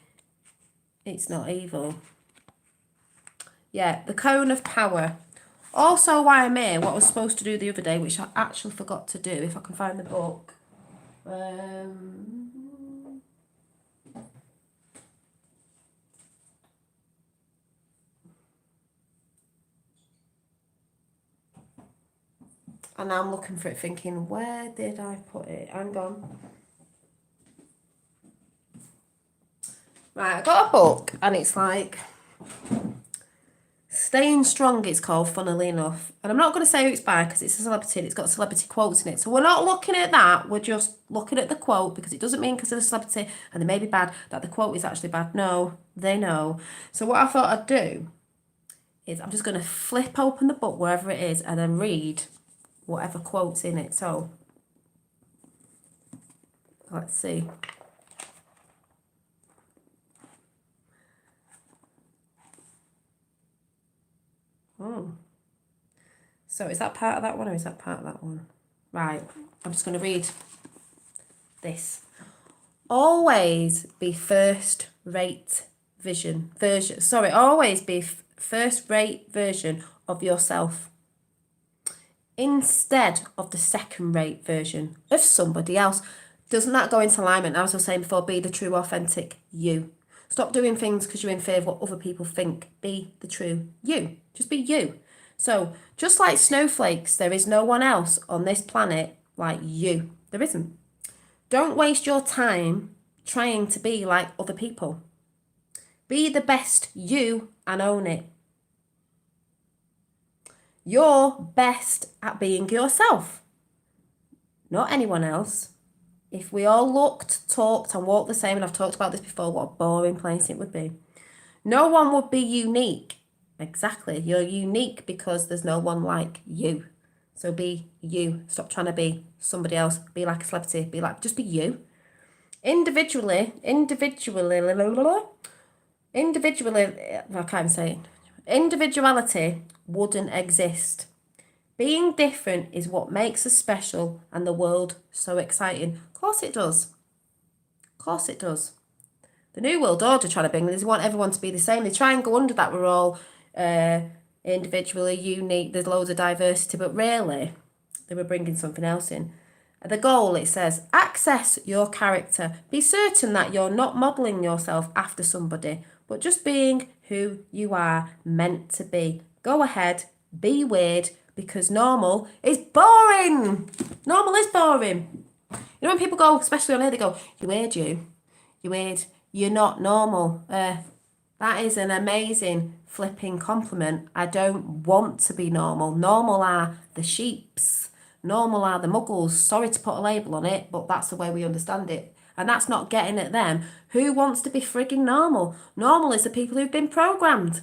it's not evil. Yeah, the cone of power. Also, why I'm here, what I was supposed to do the other day, which I actually forgot to do, if I can find the book. And now I'm looking for it thinking, where did I put it? Hang on. Right, I got a book and it's like Staying Strong, it's called, funnily enough. And I'm not going to say who it's by because it's a celebrity and it's got celebrity quotes in it. So we're not looking at that. We're just looking at the quote because it doesn't mean because they're a celebrity and they may be bad that the quote is actually bad. No, they know. So what I thought I'd do is I'm just going to flip open the book wherever it is and then read whatever quote's in it. So let's see. So is that part of that one or is that part of that one? Right, I'm just going to read this. Always be first-rate version of yourself. instead of the second-rate version of somebody else. Doesn't that go into alignment? As I was saying before, be the true, authentic you. Stop doing things because you're in fear of what other people think. Be the true you. Just be you. So, just like snowflakes, there is no one else on this planet like you. There isn't. Don't waste your time trying to be like other people. Be the best you and own it. You're best at being yourself, not anyone else. If we all looked, talked, and walked the same, and I've talked about this before, what a boring place it would be. No one would be unique. Exactly. You're unique because there's no one like you. So be you. Stop trying to be somebody else. Be like a celebrity. Just be you. Individually, I can't even say it. Individuality wouldn't exist. Being different is what makes us special and the world so exciting. Of course it does. Of course it does. The New World Order trying to bring this, they want everyone to be the same. They try and go under that we're all individually unique, there's loads of diversity, but really, they were bringing something else in. The goal, it says, access your character. Be certain that you're not modelling yourself after somebody, but just being who you are meant to be. Go ahead, be weird, because normal is boring. Normal is boring. You know when people go, especially on here, they go, you weird, you. You're weird. You're not normal. That is an amazing flipping compliment. I don't want to be normal. Normal are the sheeps. Normal are the muggles. Sorry to put a label on it, but that's the way we understand it. And that's not getting at them. Who wants to be frigging normal? Normal is the people who've been programmed.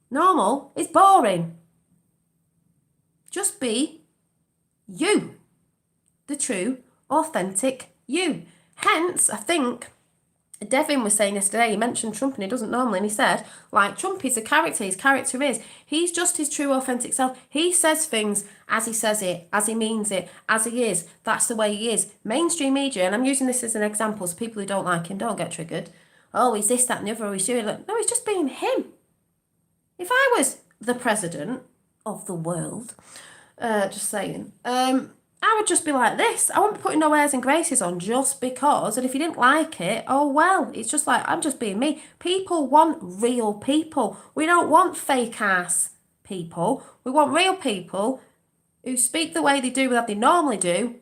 Normal is boring. Just be you. The true, authentic you. Hence, I think Devin was saying yesterday, he mentioned Trump and he doesn't normally, and he said, like, Trump is a character, his character is, he's just his true authentic self. He says things as he says it, as he means it, as he is. That's the way he is. Mainstream media, and I'm using this as an example so people who don't like him don't get triggered. Oh, he's this, that and the other, or he's doing it. No, he's just being him. If I was the president of the world, just saying, I would just be like this. I wouldn't be putting no airs and graces on just because. And if you didn't like it, oh well. It's just like, I'm just being me. People want real people. We don't want fake ass people. We want real people who speak the way they do that they normally do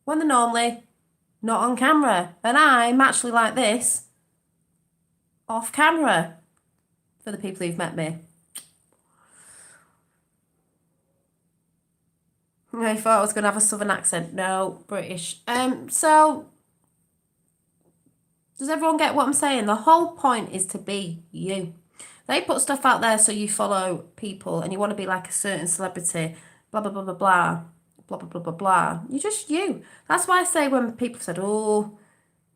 when they're normally not on camera. And I'm actually like this off camera for the people who've met me. I thought I was going to have a southern accent. No, British. So, does everyone get what I'm saying? The whole point is to be you. They put stuff out there so you follow people and you want to be like a certain celebrity, blah, blah, blah, blah, blah, blah, blah, blah, blah, blah. You're just you. That's why I say when people said, oh,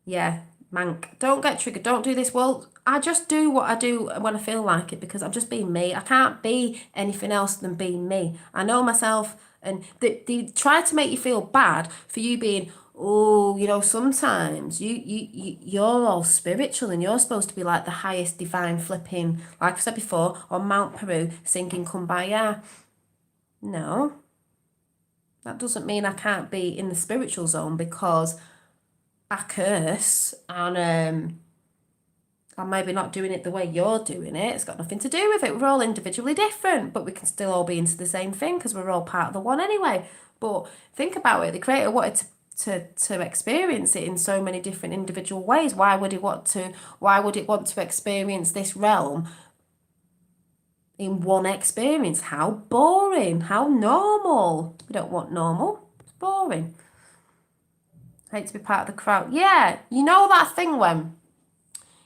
yeah, mank, don't get triggered, don't do this. Well, I just do what I do when I feel like it because I'm just being me. I can't be anything else than being me. I know myself. And they try to make you feel bad for you being, oh, you know, sometimes you're all spiritual and you're supposed to be like the highest divine flipping, like I said before, on Mount Peru singing Kumbaya. No, that doesn't mean I can't be in the spiritual zone because I curse and I'm maybe not doing it the way you're doing it. It's got nothing to do with it. We're all individually different, but we can still all be into the same thing because we're all part of the one anyway. But think about it. The creator wanted to experience it in so many different individual ways. Why would it want to experience this realm in one experience? How boring. How normal. We don't want normal. It's boring. I hate to be part of the crowd. Yeah, you know that thing when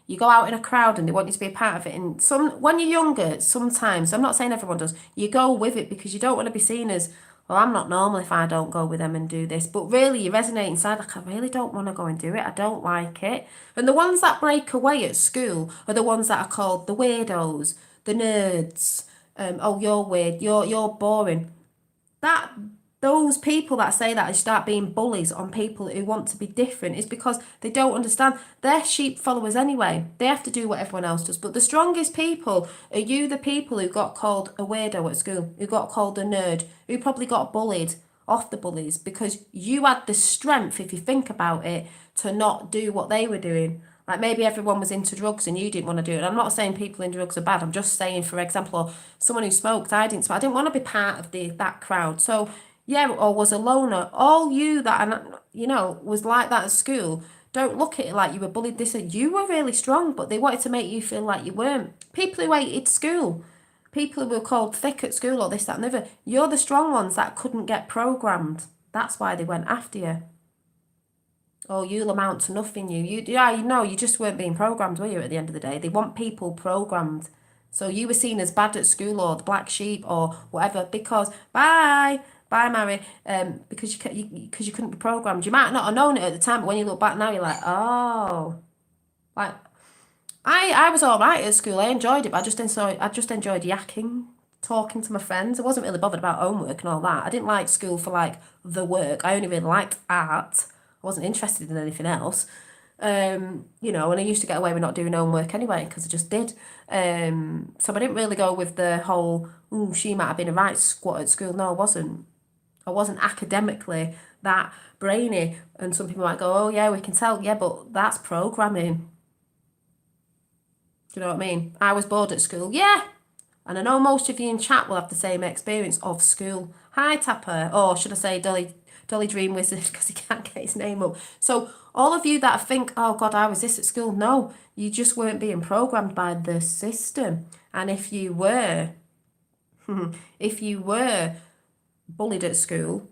you go out in a crowd and they want you to be a part of it. And when you're younger, sometimes, I'm not saying everyone does, you go with it because you don't want to be seen as, well, I'm not normal if I don't go with them and do this. But really, you resonate inside, like, I really don't want to go and do it. I don't like it. And the ones that break away at school are the ones that are called the weirdos, the nerds. Oh, you're weird. You're boring. That Those people that say that and start being bullies on people who want to be different is because they don't understand. They're sheep followers anyway. They have to do what everyone else does. But the strongest people are you, the people who got called a weirdo at school, who got called a nerd, who probably got bullied off the bullies because you had the strength, if you think about it, to not do what they were doing. Like maybe everyone was into drugs and you didn't want to do it. I'm not saying people in drugs are bad. I'm just saying, for example, someone who smoked, I didn't smoke. I didn't want to be part of that crowd. So yeah, or was a loner. All you that, was like that at school. Don't look at it like you were bullied. They said you were really strong, but they wanted to make you feel like you weren't. People who hated school, people who were called thick at school or this, that, and the other. You're the strong ones that couldn't get programmed. That's why they went after you. Oh, you'll amount to nothing. You just weren't being programmed, were you? At the end of the day, they want people programmed. So you were seen as bad at school or the black sheep or whatever because bye, Mary, because you couldn't be programmed. You might not have known it at the time, but when you look back now, you're like, oh, like I was all right at school. I enjoyed it, but I just enjoyed yakking, talking to my friends. I wasn't really bothered about homework and all that. I didn't like school for like the work. I only really liked art. I wasn't interested in anything else. And I used to get away with not doing homework anyway because I just did. So I didn't really go with the whole, she might have been a right squat at school. No, I wasn't. I wasn't academically that brainy. And some people might go, oh yeah, we can tell. Yeah, but that's programming. Do you know what I mean? I was bored at school. Yeah. And I know most of you in chat will have the same experience of school. Hi, Tapper. Or should I say Dolly Dream Wizard because he can't get his name up. So all of you that think, oh God, I was this at school. No, you just weren't being programmed by the system. And if you were, bullied at school,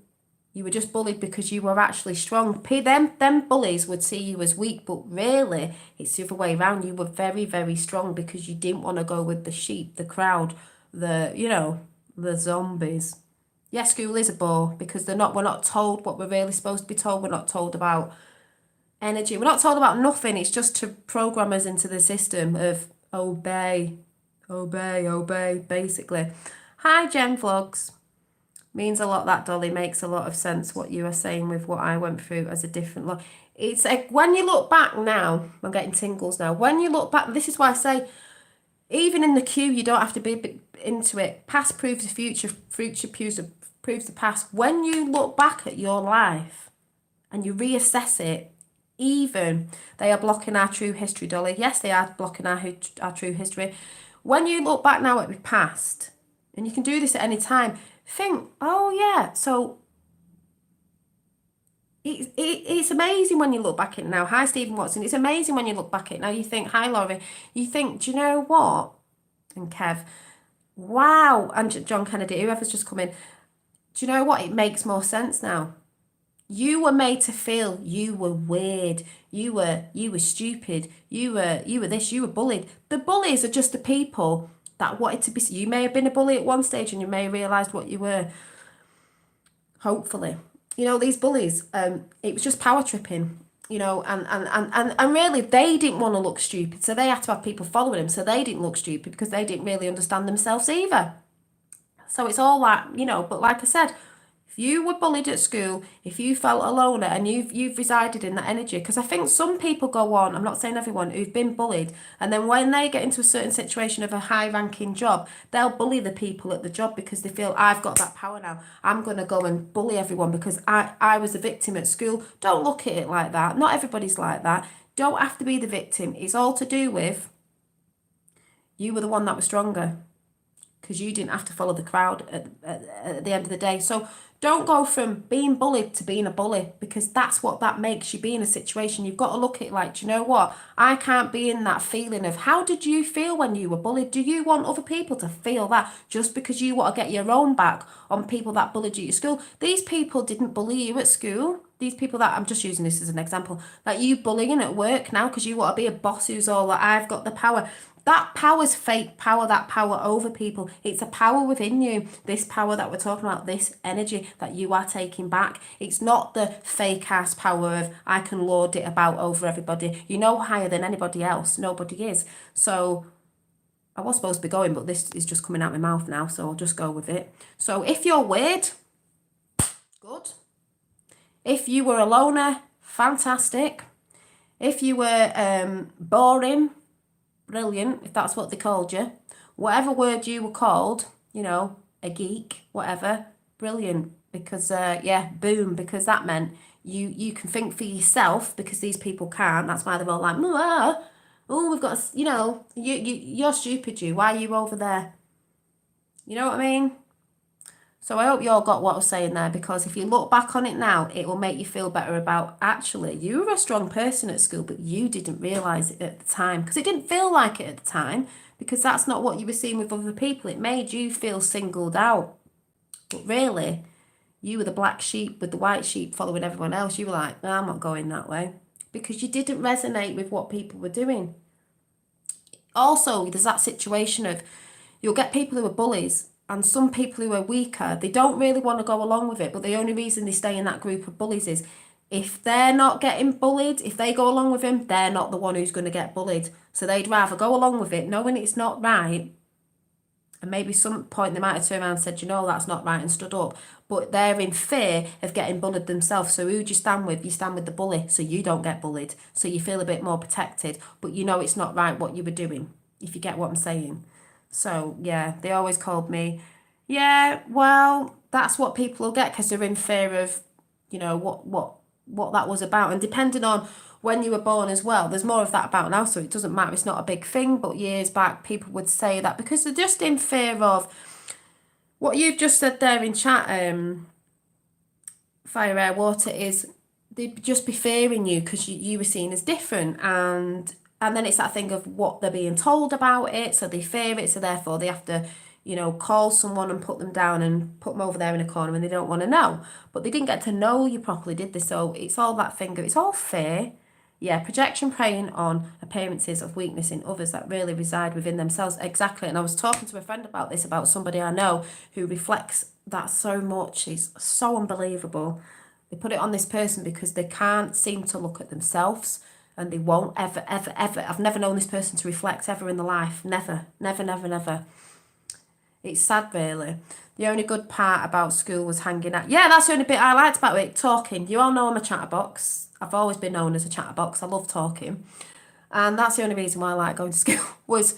you were just bullied because you were actually strong. Them bullies would see you as weak, but really it's the other way around. You were very, very strong because you didn't want to go with the sheep, the crowd, the zombies. Yeah, school is a bore because we're not told what we're really supposed to be told. We're not told about energy. We're not told about nothing. It's just to program us into the system of obey, basically. Hi, Jen Vlogs. Means a lot, that, Dolly. Makes a lot of sense what you are saying with what I went through as a different lot. It's when you look back now, I'm getting tingles now. When you look back, this is why I say, even in the queue, you don't have to be into it. Past proves the future, future proves the past. When you look back at your life and you reassess it, even they are blocking our true history, Dolly. Yes, they are blocking our true history. When you look back now at the past, and you can do this at any time, think, oh yeah, so it's amazing when you look back at it now. Hi, Stephen Watson. It's amazing when you look back at it now. You think, hi, Laurie. You think, do you know what? And Kev, wow. And John Kennedy, whoever's just come in. Do you know what? It makes more sense now. You were made to feel you were weird. You were stupid. You were this. You were bullied. The bullies are just the people that wanted to be. You may have been a bully at one stage, and you may have realised what you were. Hopefully, these bullies. It was just power tripping. And really they didn't want to look stupid, so they had to have people following them, so they didn't look stupid because they didn't really understand themselves either. So it's all that, but like I said, if you were bullied at school, if you felt alone and you've resided in that energy, because I think some people go on, I'm not saying everyone, who've been bullied, and then when they get into a certain situation of a high ranking job, they'll bully the people at the job because they feel, I've got that power now, I'm going to go and bully everyone because I was a victim at school. Don't look at it like that. Not everybody's like that. Don't have to be the victim. It's all to do with you were the one that was stronger because you didn't have to follow the crowd at the end of the day. So don't go from being bullied to being a bully because that's what that makes you be in a situation. You've got to look at it like, do you know what? I can't be in that feeling of how did you feel when you were bullied? Do you want other people to feel that just because you want to get your own back on people that bullied you at school? These people didn't bully you at school. These people that, I'm just using this as an example, that you bullying at work now because you want to be a boss who's all like, I've got the power. That power's fake power, that power over people. It's a power within you. This power that we're talking about, this energy that you are taking back. It's not the fake ass power of I can lord it about over everybody. You're no higher than anybody else. Nobody is. So I was supposed to be going, but this is just coming out my mouth now, so I'll just go with it. So if you're weird, good. If you were a loner, fantastic. If you were boring, brilliant, if that's what they called you. Whatever word you were called, you know, a geek, whatever, brilliant. Because, yeah, boom, because that meant you can think for yourself because these people can't. That's why they're all like, oh, we've got, you know, you're stupid, you. Why are you over there? You know what I mean? So I hope you all got what I was saying there, because if you look back on it now, it will make you feel better about, actually, you were a strong person at school, but you didn't realise it at the time, because it didn't feel like it at the time, because that's not what you were seeing with other people. It made you feel singled out. But really, you were the black sheep with the white sheep following everyone else. You were like, no, I'm not going that way, because you didn't resonate with what people were doing. Also, there's that situation of, you'll get people who are bullies, and some people who are weaker, they don't really want to go along with it, but the only reason they stay in that group of bullies is if they're not getting bullied, if they go along with him, they're not the one who's going to get bullied. So they'd rather go along with it, knowing it's not right, and maybe some point they might have turned around and said, you know, that's not right, and stood up. But they're in fear of getting bullied themselves. So who do you stand with? You stand with the bully, so you don't get bullied. So you feel a bit more protected, but you know it's not right what you were doing, if you get what I'm saying. So, yeah, they always called me, yeah, well, that's what people will get, because they're in fear of, you know, what that was about. And depending on when you were born as well, there's more of that about now, so it doesn't matter. It's not a big thing, but years back, people would say that because they're just in fear of what you've just said there in chat, Fire, Air, Water, is they'd just be fearing you because you were seen as different, and then it's that thing of what they're being told about it, so they fear it, so therefore they have to, you know, call someone and put them down and put them over there in a corner, and they don't want to know. But they didn't get to know you properly, did they? So it's all that thing, it's all fear. Yeah, projection preying on appearances of weakness in others that really reside within themselves. Exactly. And I was talking to a friend about this, about somebody I know who reflects that so much. It's so unbelievable. They put it on this person because they can't seem to look at themselves, and they won't ever, ever, ever. I've never known this person to reflect ever in their life. Never, never, never, never. It's sad, really. The only good part about school was hanging out. Yeah, that's the only bit I liked about it, talking. You all know I'm a chatterbox. I've always been known as a chatterbox. I love talking. And that's the only reason why I like going to school, was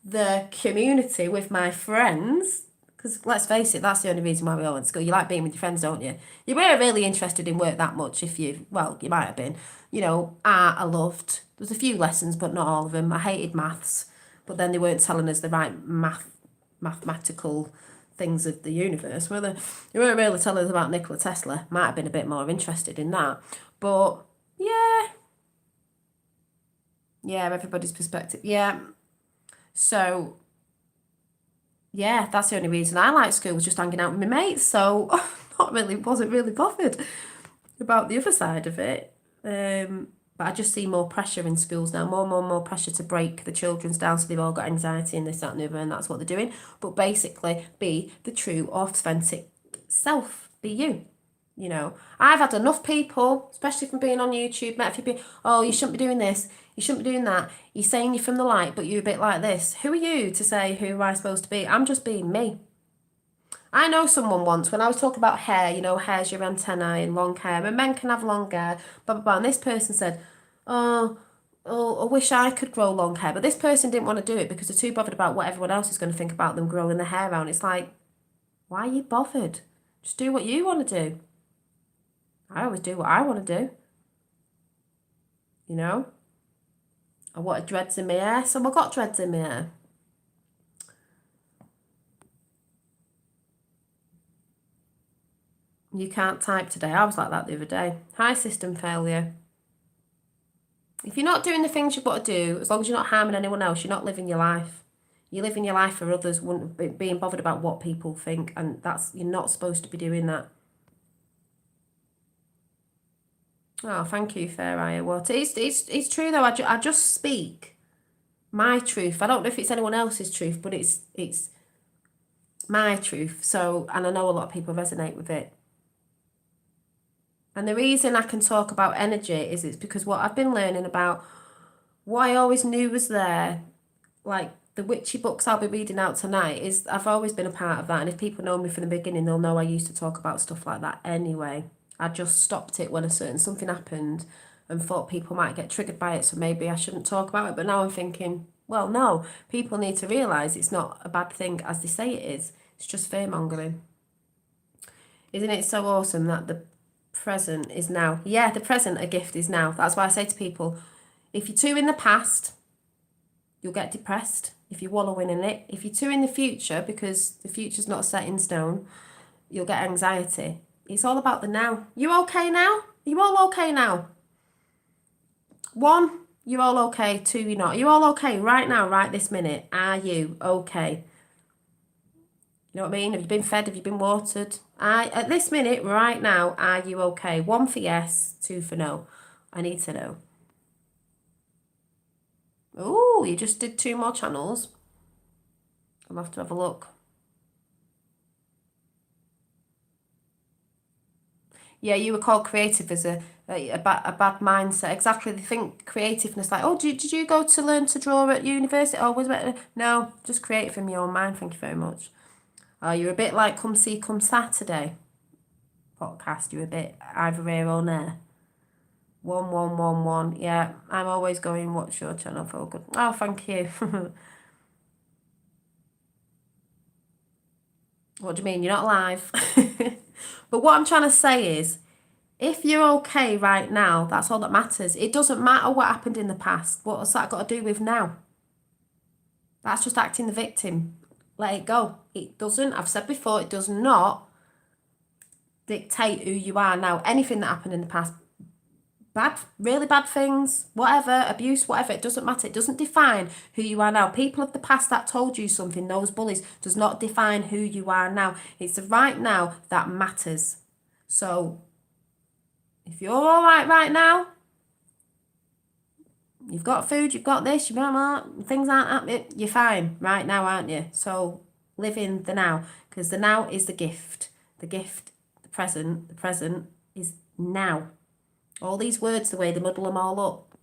the community with my friends. Because let's face it, that's the only reason why we all went to school. You like being with your friends, don't you? You weren't really interested in work that much if you, well, you might have been. You know, art I loved. There was a few lessons, but not all of them. I hated maths, but then they weren't telling us the right mathematical things of the universe, were they? They weren't really telling us about Nikola Tesla. Might have been a bit more interested in that. But, yeah, everybody's perspective. Yeah. So, yeah, that's the only reason I liked school, was just hanging out with my mates. So wasn't really bothered about the other side of it. But I just see more pressure in schools now, more pressure to break the children's down, so they've all got anxiety and this, that and the other, and that's what they're doing. But basically, be the true, authentic self. Be you. You know, I've had enough people, especially from being on YouTube, met a few people, oh, you shouldn't be doing this, you shouldn't be doing that, you're saying you're from the light, but you're a bit like this. Who are you to say who am I supposed to be? I'm just being me. I know someone once, when I was talking about hair, you know, hair's your antennae and long hair, and men can have long hair, blah, blah, blah, and this person said, oh, I wish I could grow long hair, but this person didn't want to do it because they're too bothered about what everyone else is going to think about them growing their hair out. It's like, why are you bothered? Just do what you want to do. I always do what I want to do. You know? I wanted dreads in my hair, so I got dreads in my hair. You can't type today. I was like that the other day. Hi, system failure. If you're not doing the things you've got to do, as long as you're not harming anyone else, you're not living your life. You're living your life for others, being bothered about what people think, and you're not supposed to be doing that. Oh, thank you, Fair Eye Water. It's true though. I just speak my truth. I don't know if it's anyone else's truth, but it's my truth. So, and I know a lot of people resonate with it. And the reason I can talk about energy is it's because what I've been learning about, what I always knew was there, like the witchy books I'll be reading out tonight is, I've always been a part of that. And if people know me from the beginning, they'll know I used to talk about stuff like that anyway. I just stopped it when something happened and thought people might get triggered by it. So maybe I shouldn't talk about it. But now I'm thinking, well, no, people need to realise it's not a bad thing as they say it is. It's just fear-mongering. Isn't it so awesome that the present is now? Yeah, the present, a gift is now. That's why I say to people, if you're too in the past, you'll get depressed if you're wallowing in it. If you're too in the future, because the future's not set in stone, you'll get anxiety. It's all about the now. You okay now? Are you all okay now? 1, you're all okay. 2, you're not. Are you all okay right now, right this minute? Are you okay? You know what I mean? Have you been fed? Have you been watered? At this minute, right now, are you okay? 1 for yes, 2 for no. I need to know. Oh, you just did 2 more channels. I'll have to have a look. Yeah, you were called creative as a bad mindset. Exactly. They think creativeness, like, oh, did you go to learn to draw at university? Oh, was it? No, just create from your own mind. Thank you very much. You're a bit like Come See, Come Saturday podcast. You're a bit either here or there. 1111. Yeah, I'm always going, what's your channel for? Good. Oh, thank you. What do you mean? You're not live. But what I'm trying to say is, if you're okay right now, that's all that matters. It doesn't matter what happened in the past. What's that got to do with now? That's just acting the victim. Let it go. It doesn't, I've said before, it does not dictate who you are now. Anything that happened in the past, bad, really bad things, whatever, abuse, whatever, it doesn't matter. It doesn't define who you are now. People of the past that told you something, those bullies, does not define who you are now. It's the right now that matters. So if you're all right now, you've got food, you've got this, you've got things aren't happening, you're fine right now, aren't you? So live in the now, because the now is the gift. The gift, the present is now. All these words, the way they muddle them all up.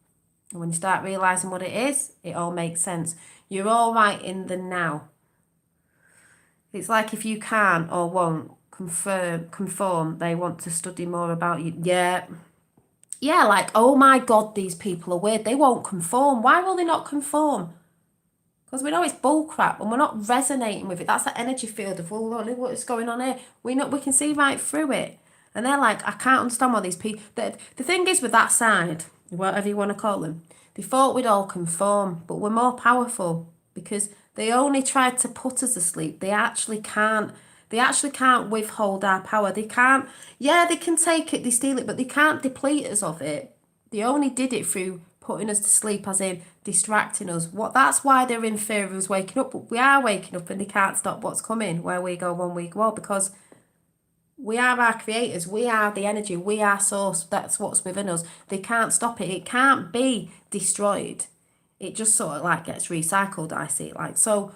And when you start realising what it is, it all makes sense. You're all right in the now. It's like if you can't or won't conform, they want to study more about you. Yeah, like, oh my God, these people are weird. They won't conform. Why will they not conform? Because we know it's bullcrap and we're not resonating with it. That's the energy field of, well, look what's going on here. We can see right through it. And they're like, I can't understand why these people... The thing is with that side, whatever you want to call them, they thought we'd all conform, but we're more powerful because they only tried to put us asleep. They actually can't. They actually can't withhold our power. They can't... Yeah, they can take it, they steal it, but they can't deplete us of it. They only did it through putting us to sleep, as in distracting us. That's why they're in fear of us waking up. But we are waking up and they can't stop what's coming. Where we go, one we go, because we are our creators. We are the energy. We are source. That's what's within us. They can't stop it. It can't be destroyed. It just sort of like gets recycled, I see it like. So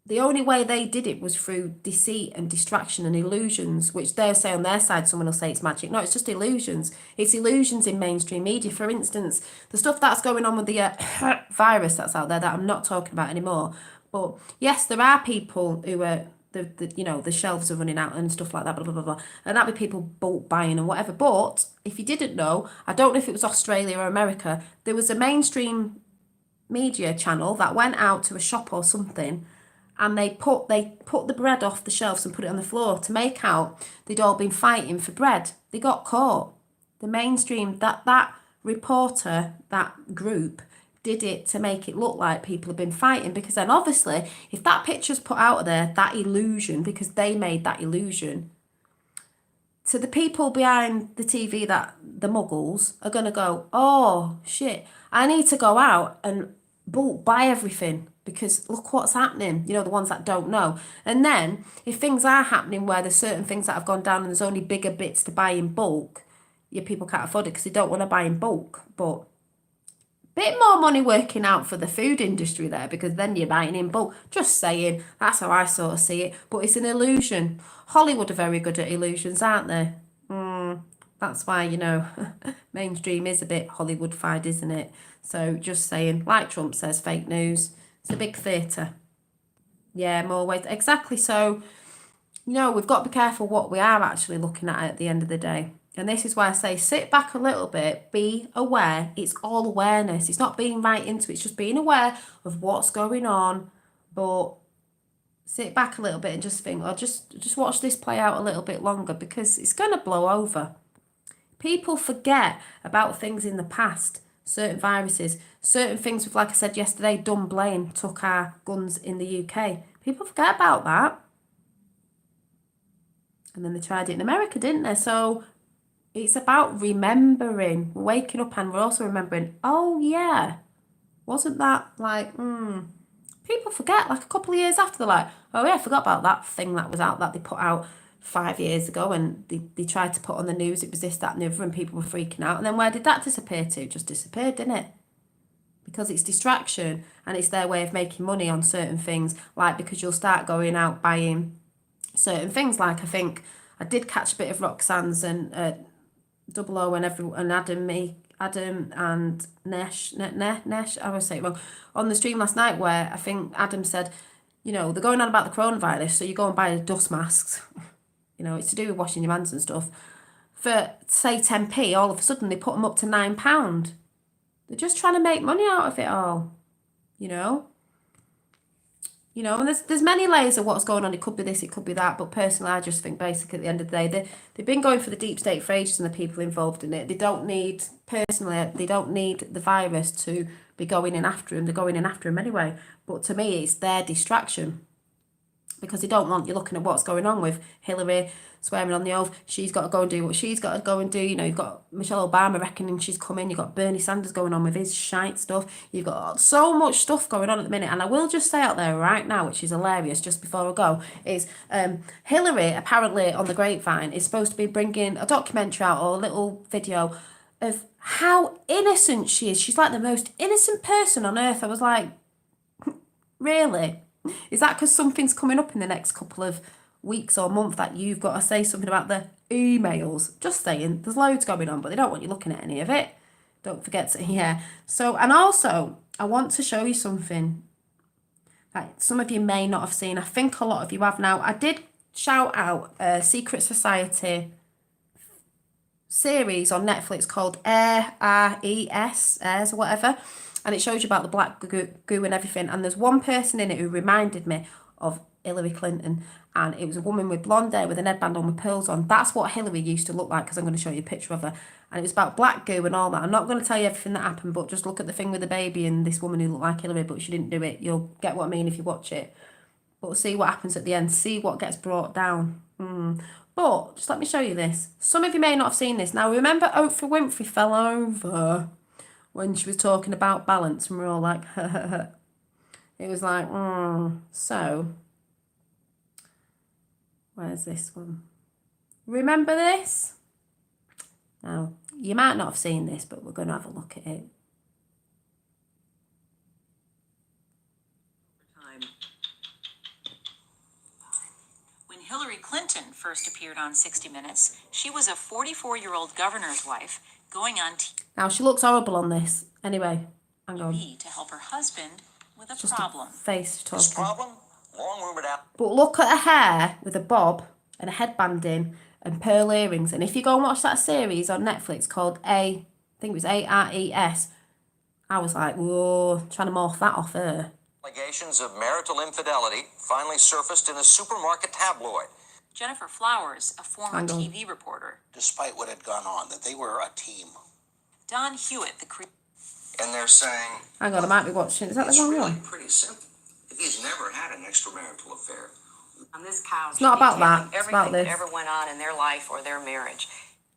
the only way they did it was through deceit and distraction and illusions, which they'll say on their side, someone will say it's magic. No, it's just illusions. It's illusions in mainstream media. For instance, the stuff that's going on with the virus that's out there that I'm not talking about anymore. But yes, there are people who are, the shelves are running out and stuff like that, blah, blah, blah, blah. And that'd be people bulk buying and whatever. But if you didn't know, I don't know if it was Australia or America, there was a mainstream media channel that went out to a shop or something, and they put the bread off the shelves and put it on the floor to make out they'd all been fighting for bread. They got caught. The mainstream, that reporter, that group, did it to make it look like people have been fighting, because then obviously if that picture's put out there, that illusion, because they made that illusion, to the people behind the TV, that the muggles are going to go, oh shit, I need to go out and buy everything because look what's happening, the ones that don't know. And then if things are happening where there's certain things that have gone down and there's only bigger bits to buy in bulk, people can't afford it because they don't want to buy in bulk. But bit more money working out for the food industry there, because then you're buying in bulk. Just saying, that's how I sort of see it. But it's an illusion. Hollywood are very good at illusions, aren't they? That's why, mainstream is a bit Hollywood-fied, isn't it? So just saying, like Trump says, fake news. It's a big theatre. Yeah, more ways. Exactly. So, we've got to be careful what we are actually looking at the end of the day. And this is why I say sit back a little bit, be aware. It's all awareness. It's not being right into it. It's just being aware of what's going on. But sit back a little bit and just think, or just watch this play out a little bit longer, because it's going to blow over. People forget about things in the past, certain viruses, certain things with, like I said yesterday, Dunblane took our guns in the UK. People forget about that. And then they tried it in America, didn't they? So it's about remembering, waking up, and we're also remembering, oh yeah, wasn't that like, people forget, like a couple of years after, they're like, oh yeah, I forgot about that thing that was out that they put out 5 years ago, and they tried to put on the news, it was this, that and the other, and people were freaking out. And then where did that disappear to? It just disappeared, didn't it? Because it's distraction, and it's their way of making money on certain things, like because you'll start going out buying certain things. Like I think I did catch a bit of Roxanne's and Double O and Adam and Nesh, I always say it wrong, on the stream last night, where I think Adam said, they're going on about the coronavirus, so you go and buy dust masks. It's to do with washing your hands and stuff. For, say, 10p, all of a sudden they put them up to £9. They're just trying to make money out of it all, and there's many layers of what's going on. It could be this, it could be that, but personally, I just think basically at the end of the day, they've been going for the deep state for ages, and the people involved in it, they don't need the virus to be going in after him. They're going in after him anyway. But to me, it's their distraction, because they don't want you looking at what's going on with Hillary swearing on the oath. She's got to go and do what she's got to go and do. You've got Michelle Obama reckoning she's coming. You've got Bernie Sanders going on with his shite stuff. You've got so much stuff going on at the minute. And I will just say out there right now, which is hilarious, just before I go, is Hillary, apparently on the grapevine, is supposed to be bringing a documentary out, or a little video of how innocent she is. She's like the most innocent person on earth. I was like, really? Is that because something's coming up in the next couple of weeks or month that you've got to say something about the emails? Just saying, there's loads going on, but they don't want you looking at any of it. Don't forget to, yeah. So, and also, I want to show you something that some of you may not have seen. I think a lot of you have now. I did shout out a Secret Society series on Netflix called ARES, or whatever. And it shows you about the black goo and everything. And there's one person in it who reminded me of Hillary Clinton. And it was a woman with blonde hair with a headband on with pearls on. That's what Hillary used to look like, because I'm going to show you a picture of her. And it was about black goo and all that. I'm not going to tell you everything that happened, but just look at the thing with the baby and this woman who looked like Hillary, but she didn't do it. You'll get what I mean if you watch it. But see what happens at the end. See what gets brought down. But just let me show you this. Some of you may not have seen this. Now, remember Oprah Winfrey fell over when she was talking about balance, and we're all like, it was like, So, where's this one? Remember this? Now, you might not have seen this, but we're going to have a look at it. When Hillary Clinton first appeared on 60 Minutes, she was a 44-year-old governor's wife going on TV. Now, she looks horrible on this. Anyway, hang on. To help her husband with a problem. Face talking. This problem, long rumored out. But look at her hair with a bob and a headband in and pearl earrings. And if you go and watch that series on Netflix called I think it was ARES, I was like, whoa, trying to morph that off her. Allegations of marital infidelity finally surfaced in a supermarket tabloid. Jennifer Flowers, a former TV reporter. Despite what had gone on, that they were a team. Don Hewitt, and they're saying, hang on, I might be watching. Is that the wrong one? It's really pretty simple. If he's never had an extramarital affair. On this couch, it's not about that. It's about this. Everything that ever went on in their life or their marriage.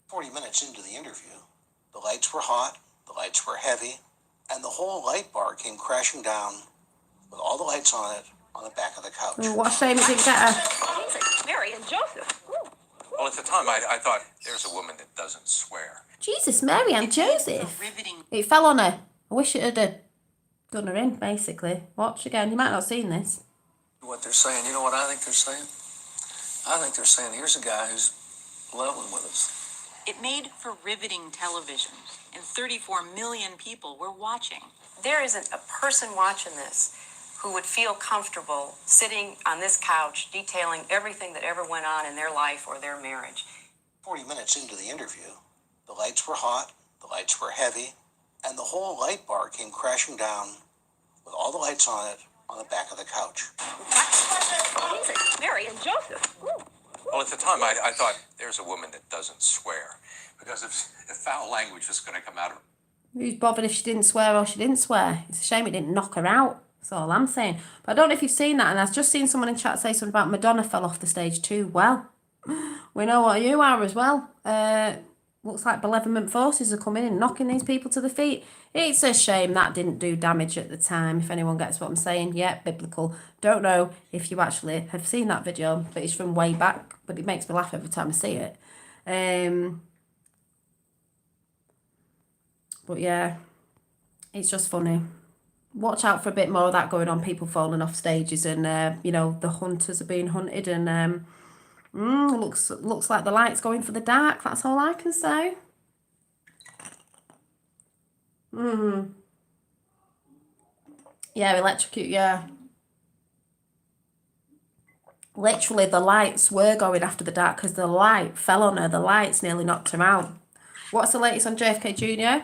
40 minutes into the interview, the lights were hot, the lights were heavy, and the whole light bar came crashing down with all the lights on it on the back of the couch. What a shame it didn't get her. Jesus, Mary and Joseph. Ooh. Well, at the time, I thought there's a woman that doesn't swear. Jesus, Mary and Joseph. It fell on her. I wish it had done her in, basically. Watch again. You might not have seen this. What they're saying, you know what I think they're saying? I think they're saying, here's a guy who's leveling with us. It made for riveting television, and 34 million people were watching. There isn't a person watching this who would feel comfortable sitting on this couch detailing everything that ever went on in their life or their marriage. 40 minutes into the interview, the lights were hot, the lights were heavy, and the whole light bar came crashing down with all the lights on it on the back of the couch. Jesus, Mary and Joseph. Ooh. Well, at the time, I thought there's a woman that doesn't swear. Because if foul language was going to come out of Who's bothered if she didn't swear or she didn't swear? It's a shame it didn't knock her out. That's all I'm saying. But I don't know if you've seen that, and I've just seen someone in chat say something about Madonna fell off the stage too. Well, we know what you are as well. Looks like malevolent forces are coming and knocking these people to the feet. It's a shame that didn't do damage at the time, if anyone gets what I'm saying. Yeah, biblical. Don't know if you actually have seen that video, but it's from way back. But it makes me laugh every time I see it. But yeah, it's just funny. Watch out for a bit more of that going on, people falling off stages and, the hunters are being hunted and looks like the light's going for the dark. That's all I can say. Yeah, electrocute, yeah. Literally, the lights were going after the dark because the light fell on her. The lights nearly knocked her out. What's the latest on JFK Jr.?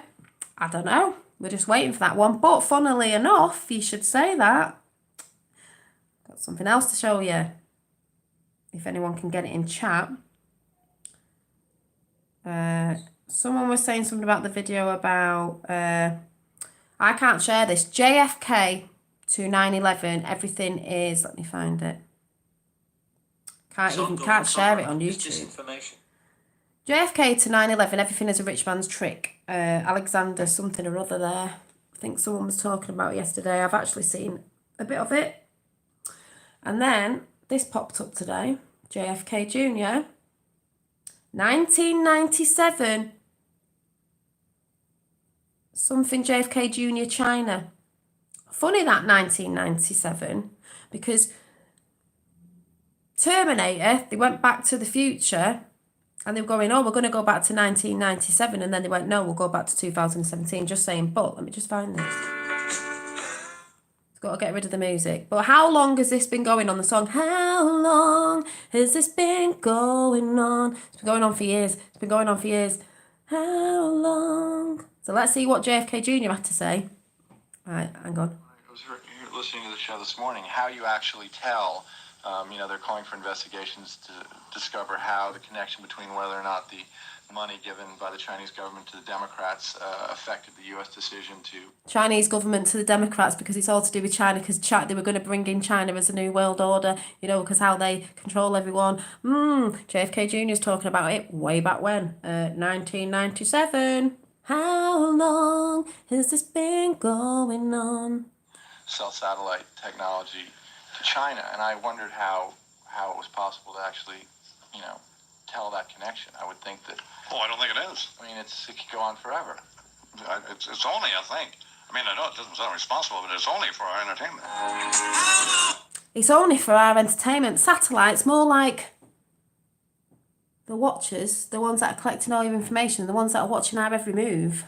I don't know. We're just waiting for that one. But funnily enough, you should say that. Got something else to show you. If anyone can get it in chat. Someone was saying something about the video about... I can't share this. JFK to 9/11. Everything is... Let me find it. Can't share it on YouTube. JFK to 9/11, everything is a rich man's trick. Alexander something or other there. I think someone was talking about it yesterday. I've actually seen a bit of it. And then this popped up today. JFK Jr. 1997. Something JFK Jr. China. Funny that 1997 because Terminator, they went back to the future. And they were going, we're going to go back to 1997. And then they went, no, we'll go back to 2017. Just saying, but let me just find this. Got to get rid of the music. But how long has this been going on, the song? How long has this been going on? It's been going on for years. It's been going on for years. How long? So let's see what JFK Jr. had to say. All right, hang on. I was listening to the show this morning, how you actually tell... they're calling for investigations to discover how the connection between whether or not the money given by the Chinese government to the Democrats affected the U.S. decision to... Chinese government to the Democrats because it's all to do with China because they were going to bring in China as a new world order, because how they control everyone. JFK Jr. is talking about it way back when, 1997. How long has this been going on? Sell satellite technology to China, and I wondered how it was possible to actually, tell that connection. I would think that... Oh, I don't think it is. I mean, it could go on forever. It's only, I think. I mean, I know it doesn't sound responsible, but it's only for our entertainment. It's only for our entertainment. Satellites, more like the watchers, the ones that are collecting all your information, the ones that are watching our every move.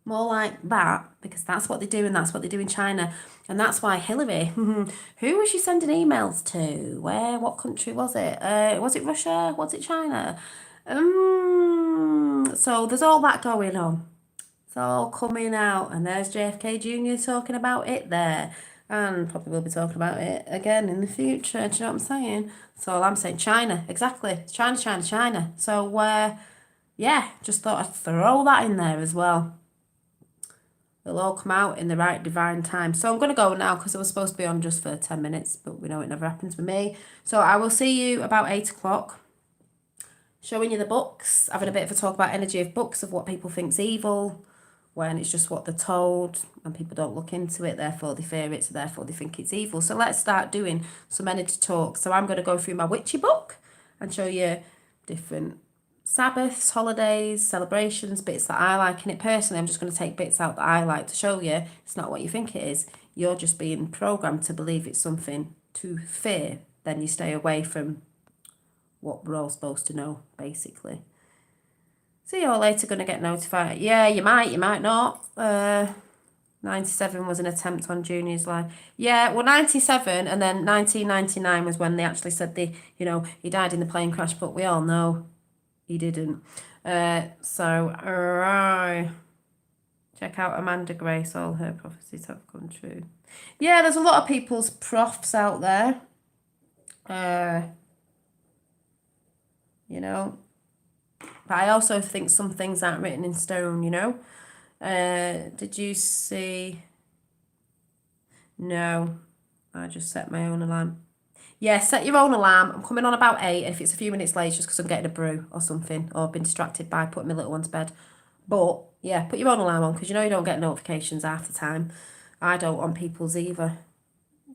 More like that, because that's what they do and that's what they do in China. And that's why Hillary, who was she sending emails to? What country was it? Was it Russia? Was it China? So there's all that going on. It's all coming out. And there's JFK Jr. talking about it there. And probably will be talking about it again in the future. Do you know what I'm saying? So all I'm saying, China, exactly. It's China, China, China. So, just thought I'd throw that in there as well. It'll all come out in the right divine time. So I'm going to go now because I was supposed to be on just for 10 minutes, but we know it never happens with me. So I will see you about 8 o'clock. Showing you the books, having a bit of a talk about energy of books, of what people think's evil, when it's just what they're told, and people don't look into it, therefore they fear it, so therefore they think it's evil. So let's start doing some energy talk. So I'm going to go through my witchy book and show you different Sabbaths, holidays, celebrations, bits that I like in it. Personally, I'm just going to take bits out that I like to show you. It's not what you think it is. You're just being programmed to believe it's something to fear. Then you stay away from what we're all supposed to know, basically. See you all later, going to get notified. Yeah, you might not. 97 was an attempt on Junior's life. Yeah, well, 97 and then 1999 was when they actually said he died in the plane crash, but we all know he didn't. Check out Amanda Grace, all her prophecies have come true. Yeah, there's a lot of people's profs out there. But I also think some things aren't written in stone, Did you see? No, I just set my own alarm. Yeah, set your own alarm. I'm coming on about 8, and if it's a few minutes late, just because I'm getting a brew or something, or I've been distracted by putting my little one to bed. But, yeah, put your own alarm on, because you don't get notifications half the time. I don't on people's either.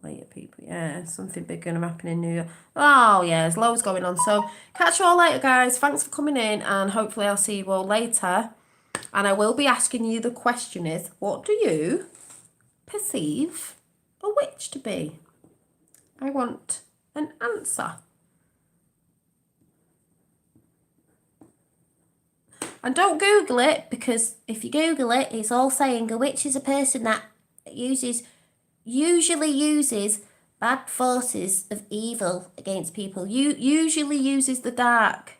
Later people, yeah, something big going to happen in New York. Oh, yeah, there's loads going on. So, catch you all later, guys. Thanks for coming in, and hopefully I'll see you all later. And I will be asking you, the question is, what do you perceive a witch to be? I want an answer. And don't Google it, because if you Google it, it's all saying a witch is a person that usually uses bad forces of evil against people. Usually uses the dark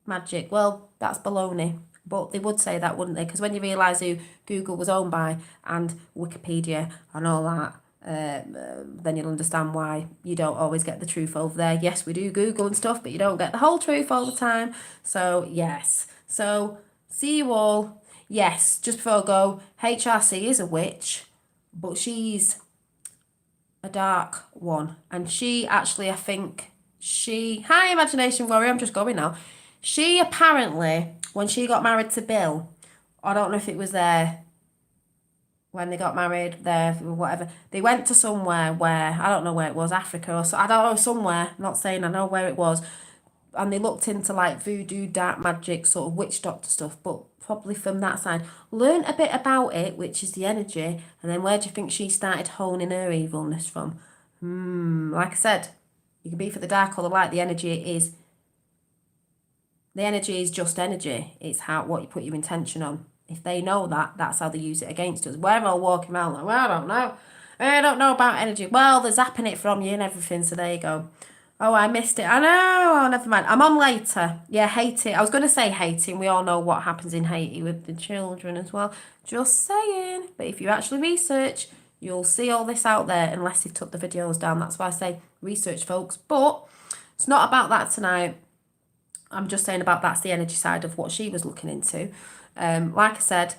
magic. Well, that's baloney. But they would say that, wouldn't they? Because when you realise who Google was owned by and Wikipedia and all that, then you'll understand why you don't always get the truth over there. Yes, we do Google and stuff, but you don't get the whole truth all the time. So, yes. So, see you all. Yes, just before I go, HRC is a witch, but she's a dark one. And she actually, I think, hi, Imagination Warrior, I'm just going now. She apparently, when she got married to Bill, I don't know if it was there when they got married, there, whatever, they went to somewhere where, I don't know where it was, Africa or so, I don't know, somewhere, I'm not saying I know where it was, and they looked into like voodoo, dark magic, sort of witch doctor stuff, but probably from that side. Learn a bit about it, which is the energy, and then where do you think she started honing her evilness from? Like I said, you can be for the dark or the light, the energy is just energy. It's what you put your intention on. If they know that, that's how they use it against us. We're all walking around like, well, I don't know about energy. Well, they're zapping it from you and everything, so there you go. Oh, I missed it. I know. Oh, never mind. I'm on later. Yeah, Haiti. I was going to say Haiti, and we all know what happens in Haiti with the children as well. Just saying. But if you actually research, you'll see all this out there, unless they took the videos down. That's why I say research, folks. But it's not about that tonight. I'm just saying about that's the energy side of what she was looking into. Like I said,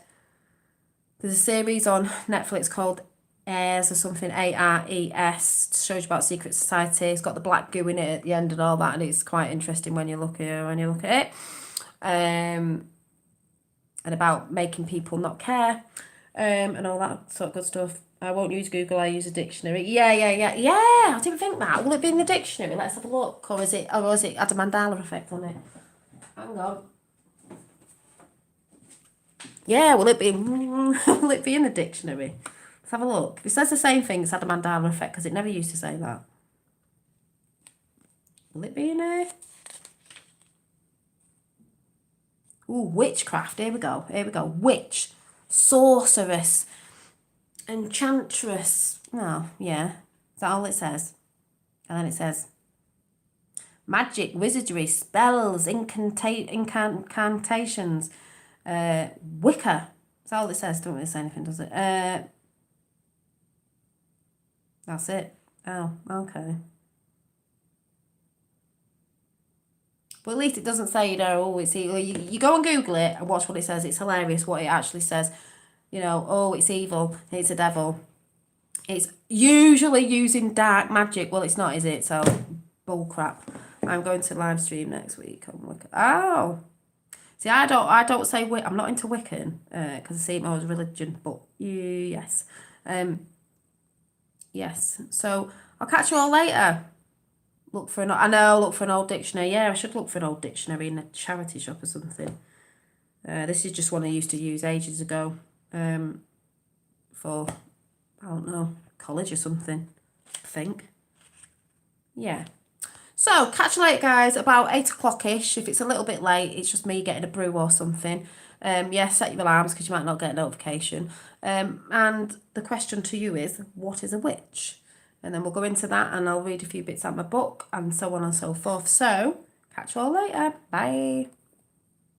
there's a series on Netflix called Ares or something, ARES, shows you about secret society. It's got the black goo in it at the end and all that, and it's quite interesting when you look at it. And about making people not care, and all that sort of good stuff. I won't use Google, I use a dictionary. Yeah, I didn't think that. Will it be in the dictionary? Let's have a look. Or is it had a Mandela effect on it? Hang on. Yeah, will it be in the dictionary? Let's have a look. If it says the same thing, it's had a Mandela effect, because it never used to say that. Will it be in there? Ooh, witchcraft. Here we go. Witch, sorceress, enchantress. Oh, yeah. Is that all it says? And then it says magic, wizardry, spells, incantations, Wicca. That's all it says. Don't really say anything, does it? That's it. Oh, okay. But at least it doesn't say, you go and Google it and watch what it says. It's hilarious what it actually says. It's evil, it's a devil. It's usually using dark magic. Well, it's not, is it? So, bull crap. I'm going to live stream next week on Wicca. Oh! See, I don't say I'm not into Wiccan, because I see it more as religion, but yes. Yes. So, I'll catch you all later. Look for an old dictionary. Yeah, I should look for an old dictionary in a charity shop or something. This is just one I used to use ages ago. For, I don't know, college or something, I think. Yeah. So So, catch you later, guys, about 8 o'clock-ish. If it's a little bit late, it's just me getting a brew or something. Yeah, set your alarms because you might not get a notification. And the question to you is, what is a witch? And then we'll go into that and I'll read a few bits out of my book and so on and so forth. So, catch you all later. Bye.